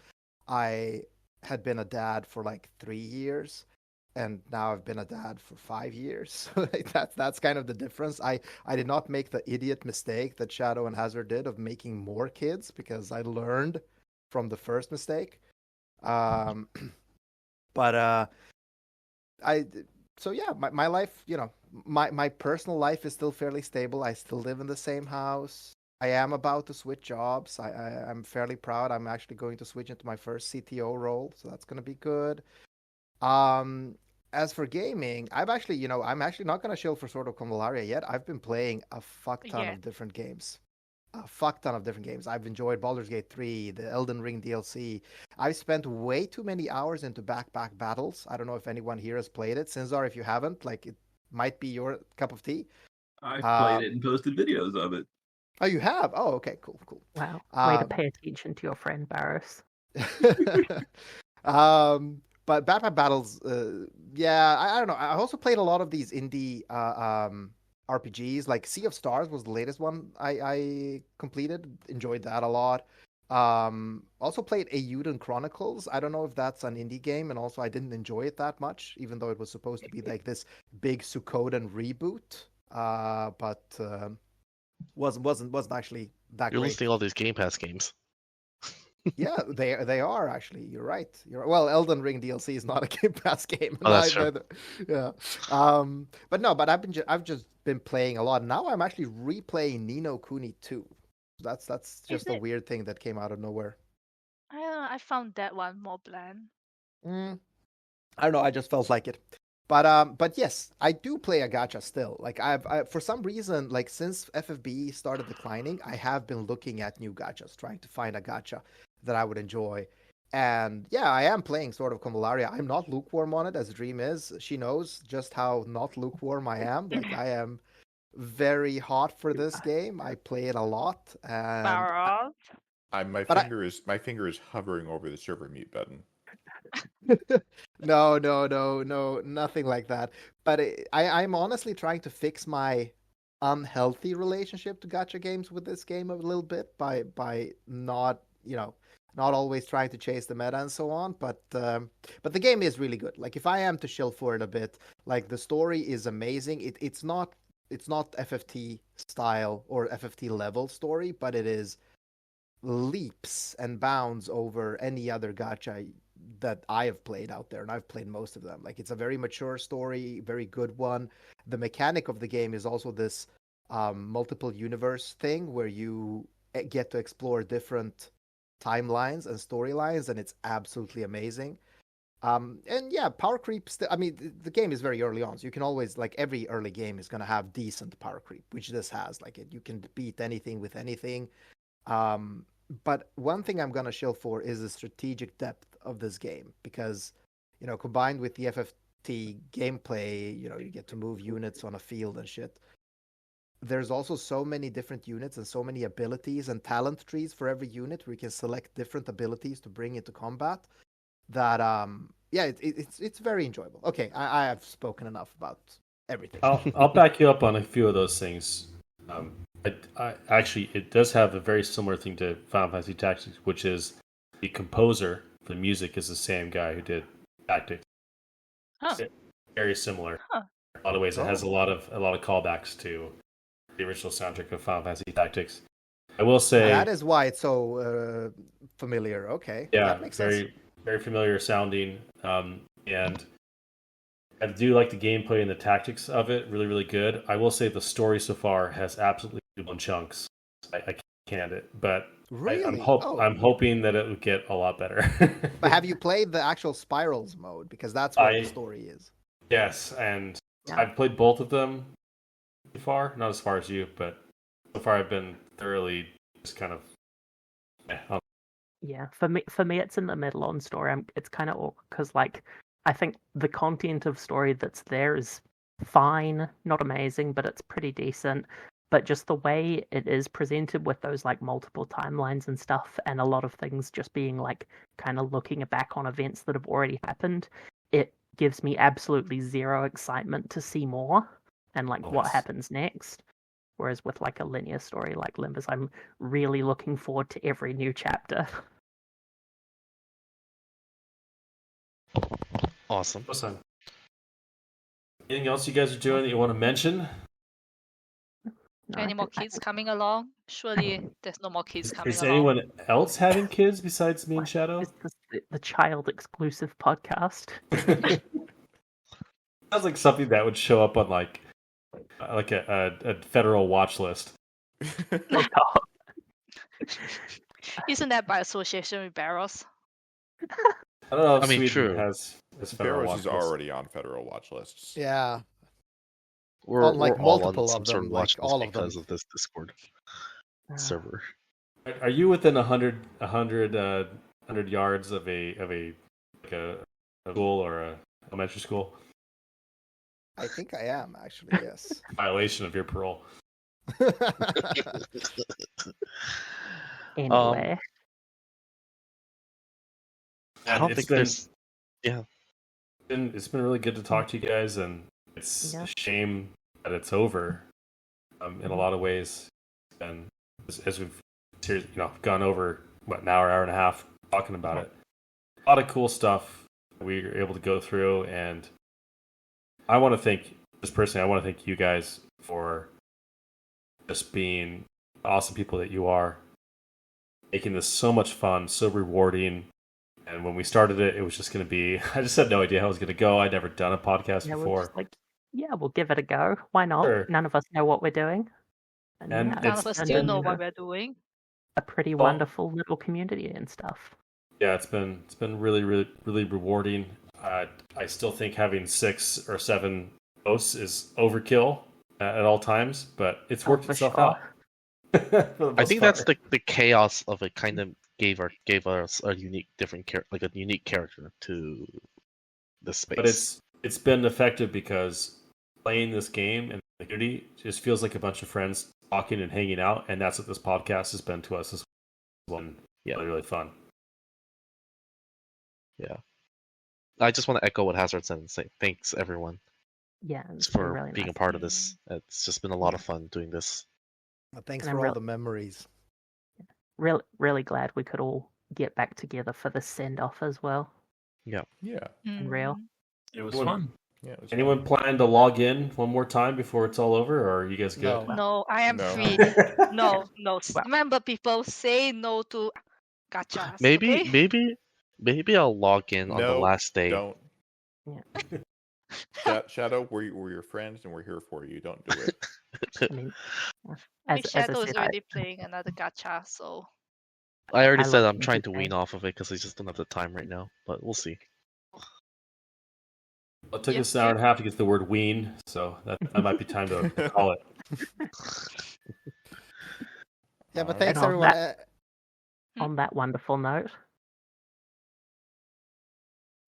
I had been a dad for like 3 years, and now I've been a dad for 5 years. So like, that's kind of the difference. I did not make the idiot mistake that Shadow and Hazard did of making more kids because I learned from the first mistake. Um, but I so yeah, my life, my personal life is still fairly stable. I still live in the same house. I am about to switch jobs. I'm fairly proud. I'm actually going to switch into my first CTO role, so that's going to be good. Um, as for gaming, I'm actually not going to shill for Sword of Convalaria yet. I've been playing a fuck ton Yeah. of different games. A fuck ton of different games. I've enjoyed Baldur's Gate 3, the Elden Ring DLC. I've spent way too many hours into back-to-back battles. I don't know if anyone here has played it. Sinzar, if you haven't, like it might be your cup of tea. I've Uh, played it and posted videos of it. Oh, you have? Oh, okay, cool. Wow. Way to Um, pay attention to your friend Bharos. but back-to-back battles, yeah, I don't know. I also played a lot of these indie RPGs. Like Sea of Stars was the latest one I completed. Enjoyed that a lot. Also played Eiyuden Chronicles. I don't know if that's an indie game, and also I didn't enjoy it that much, even though it was supposed to be like this big Suikoden reboot. But wasn't actually that You're great. listing all these Game Pass games. Yeah, they are actually. You're right. Well, Elden Ring DLC is not a Game Pass game. Oh, that's true. Neither. Yeah. But I've just been playing a lot. Now I'm actually replaying Ni no Kuni 2. That's just a it? weird thing that came out of nowhere. I don't know. I found that one more bland. I don't know. I just felt like it. But yes, I do play a gacha still. Like for some reason, like since FFBE started declining, I have been looking at new gachas, trying to find a gacha that I would enjoy. And yeah, I am playing Sword of Convalaria. I'm not lukewarm on it, as Dream is. She knows just how not lukewarm I am. Like I am very hot for this game. I play it a lot, and Bharos. My But I- finger is hovering over the server mute button. no, nothing like that. But I'm honestly trying to fix my unhealthy relationship to gacha games with this game a little bit by not not always trying to chase the meta and so on. But the game is really good. Like if I am to shill for it a bit, like the story is amazing. It's not FFT style or FFT level story, but it is leaps and bounds over any other gacha that I have played out there, and I've played most of them. Like it's a very mature story, very good one. The mechanic of the game is also this multiple universe thing where you get to explore different timelines and storylines, and it's absolutely amazing. And yeah, power creep. I mean, the game is very early on, so you can always like every early game is gonna have decent power creep, which this has. Like you can beat anything with anything. But one thing I'm gonna shill for is the strategic depth of this game because, combined with the FFT gameplay, you get to move units on a field and shit. There's also so many different units and so many abilities and talent trees for every unit where you can select different abilities to bring into combat. That yeah, it's very enjoyable. Okay, I have spoken enough about everything. I'll back you up on a few of those things. I actually, it does have a very similar thing to Final Fantasy Tactics, which is the composer for the music is the same guy who did Tactics. Huh. Very similar. Huh. In a lot of ways, it has a lot of callbacks to the original soundtrack of Final Fantasy Tactics. I will say that is why it's so familiar. Okay, yeah, that makes sense. Very familiar sounding, and I do like the gameplay and the tactics of it. Really, really good. I will say the story so far has absolutely blown chunks. I can't it, but Really? I'm hoping that it would get a lot better. But have you played the actual Spirals mode? Because that's what the story is. Yes, and Yeah. I've played both of them so far. Not as far as you, but so far I've been thoroughly just kind of. Yeah, for me, it's in the middle on story. It's kind of awkward because, like, I think the content of story that's there is fine, not amazing, but it's pretty decent. But just the way it is presented with those like multiple timelines and stuff, and a lot of things just being like kind of looking back on events that have already happened, it gives me absolutely zero excitement to see more and like what Nice. happens next. Whereas with like a linear story like Limbus, I'm really looking forward to every new chapter. Awesome. Awesome. Anything else you guys are doing that you want to mention? No, Any I more think- kids coming along? Surely there's no more kids coming Is along. anyone else having kids besides me and Shadow? Is this the child exclusive podcast? Sounds like something that would show up on like a federal watch list. Oh, God. Isn't that by association with Bharos? I don't know if I mean, Sweden true. has federal Bharos watch is list. already on federal watch lists. Yeah. We're, On, like, we're all on multiple some of sort them, of like, watch list all of them. because of this Discord server. Are you within 100 yards of a school or a elementary school? I think I am, actually, yes. Violation of your parole. Anyway, I don't It's think been- there's. It's been really good to talk to you guys, and it's Yeah. a shame that it's over. In a lot of ways, and as we've gone over an hour and a half talking about it, a lot of cool stuff we were able to go through, and I want to thank you guys for just being awesome people that you are, making this so much fun, so rewarding. And when we started it, it was just going to be, I just had no idea how it was going to go. I'd never done a podcast yeah, we're before. just like, yeah, we'll give it a go. Why not? Sure. None of us know what we're doing. And yeah, None It's- of us turned still know into what we're doing. a pretty Well- wonderful little community and stuff. Yeah, it's been really, really, really rewarding. I still think having 6 or 7 hosts is overkill at all times, but it's worked for itself sure. out. For the I most think that's part. the chaos of it. Kind of gave us a unique, different a unique character to the space. But it's been effective because playing this game and the community just feels like a bunch of friends talking and hanging out, and that's what this podcast has been to us as well. Yeah. Really, really fun. I just want to echo what Hazard said and say thanks everyone Yeah, it's been for really being nice. a part of this. It's just been a lot of fun doing this. Thanks And I'm for all real- the memories. Really, really glad we could all get back together for the send off as well. Yeah. Unreal. It was Anyone- fun. Yeah. it was Anyone fun. plan to log in one more time before it's all over, or are you guys good? No. No, I am No. free. No. Well- Remember, people, say no to gachas. Maybe, okay? maybe I'll log in on the No, last day. Don't. Yeah. Shadow, we're your friends and we're here for you. Don't do it. I mean, I think as I Shadow is said, already playing another gacha, so I already I said love I'm trying to music, wean man. off of it because I just don't have the time right now. But we'll see. It took Yep, us an hour and a half to get to the word wean, so that might be time to call it. Yeah, but Alright. thanks And on everyone. on that wonderful note,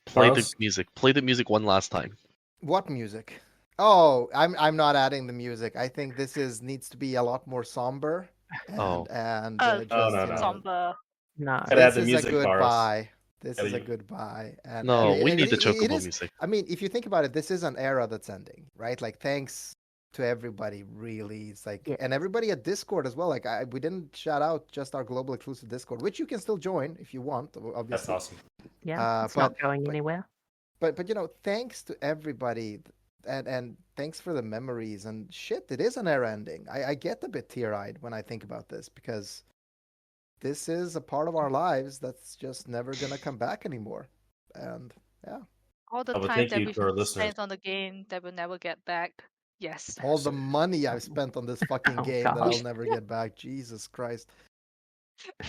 Play Bharos? the music. Play the music one last time. What music? Oh, I'm not adding the music. I think this needs to be a lot more somber. And, Oh. and Oh, no, just, no, you no. know, somber. no. Gotta add this the is music, a Bharos. goodbye. This Gotta is a you- goodbye. And No, and we need the it chocobo is- music. I mean, if you think about it, this is an era that's ending, right? Like, thanks to everybody, really. It's like, Yeah. and everybody at Discord as well. Like, we didn't shout out just our global exclusive Discord, which you can still join if you want, obviously. That's awesome. Yeah, it's not going anywhere. But thanks to everybody, and thanks for the memories and shit. It is an era ending. I get a bit tear-eyed when I think about this because this is a part of our lives that's just never gonna come back anymore. And yeah, All the Oh, but time thank that you we've to our listeners. spent on the game that we'll never get back. Yes. all the money I've spent on this fucking Oh, game that I'll gosh. never get back. Jesus Christ.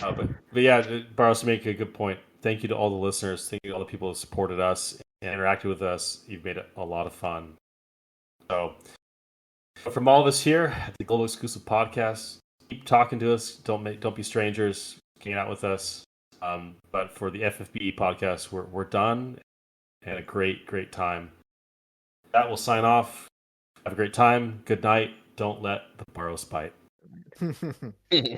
But yeah, Bharos, make a good point. Thank you to all the listeners. Thank you to all the people who supported us and interacted with us. You've made it a lot of fun. So, from all of us here at the Global Exclusive Podcast, keep talking to us. Don't be strangers. Hang out with us. But for the FFBE podcast, we're done and a great time. That will sign off. Have a great time. Good night. Don't let the Bharos bite.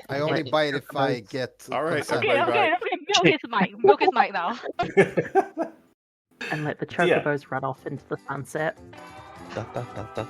I only bite if I get All right, consent. Okay, Everybody okay, okay. Milk his mic. Milk his mic now. And let the Yeah. chocobos run off into the sunset. Da, da, da, da.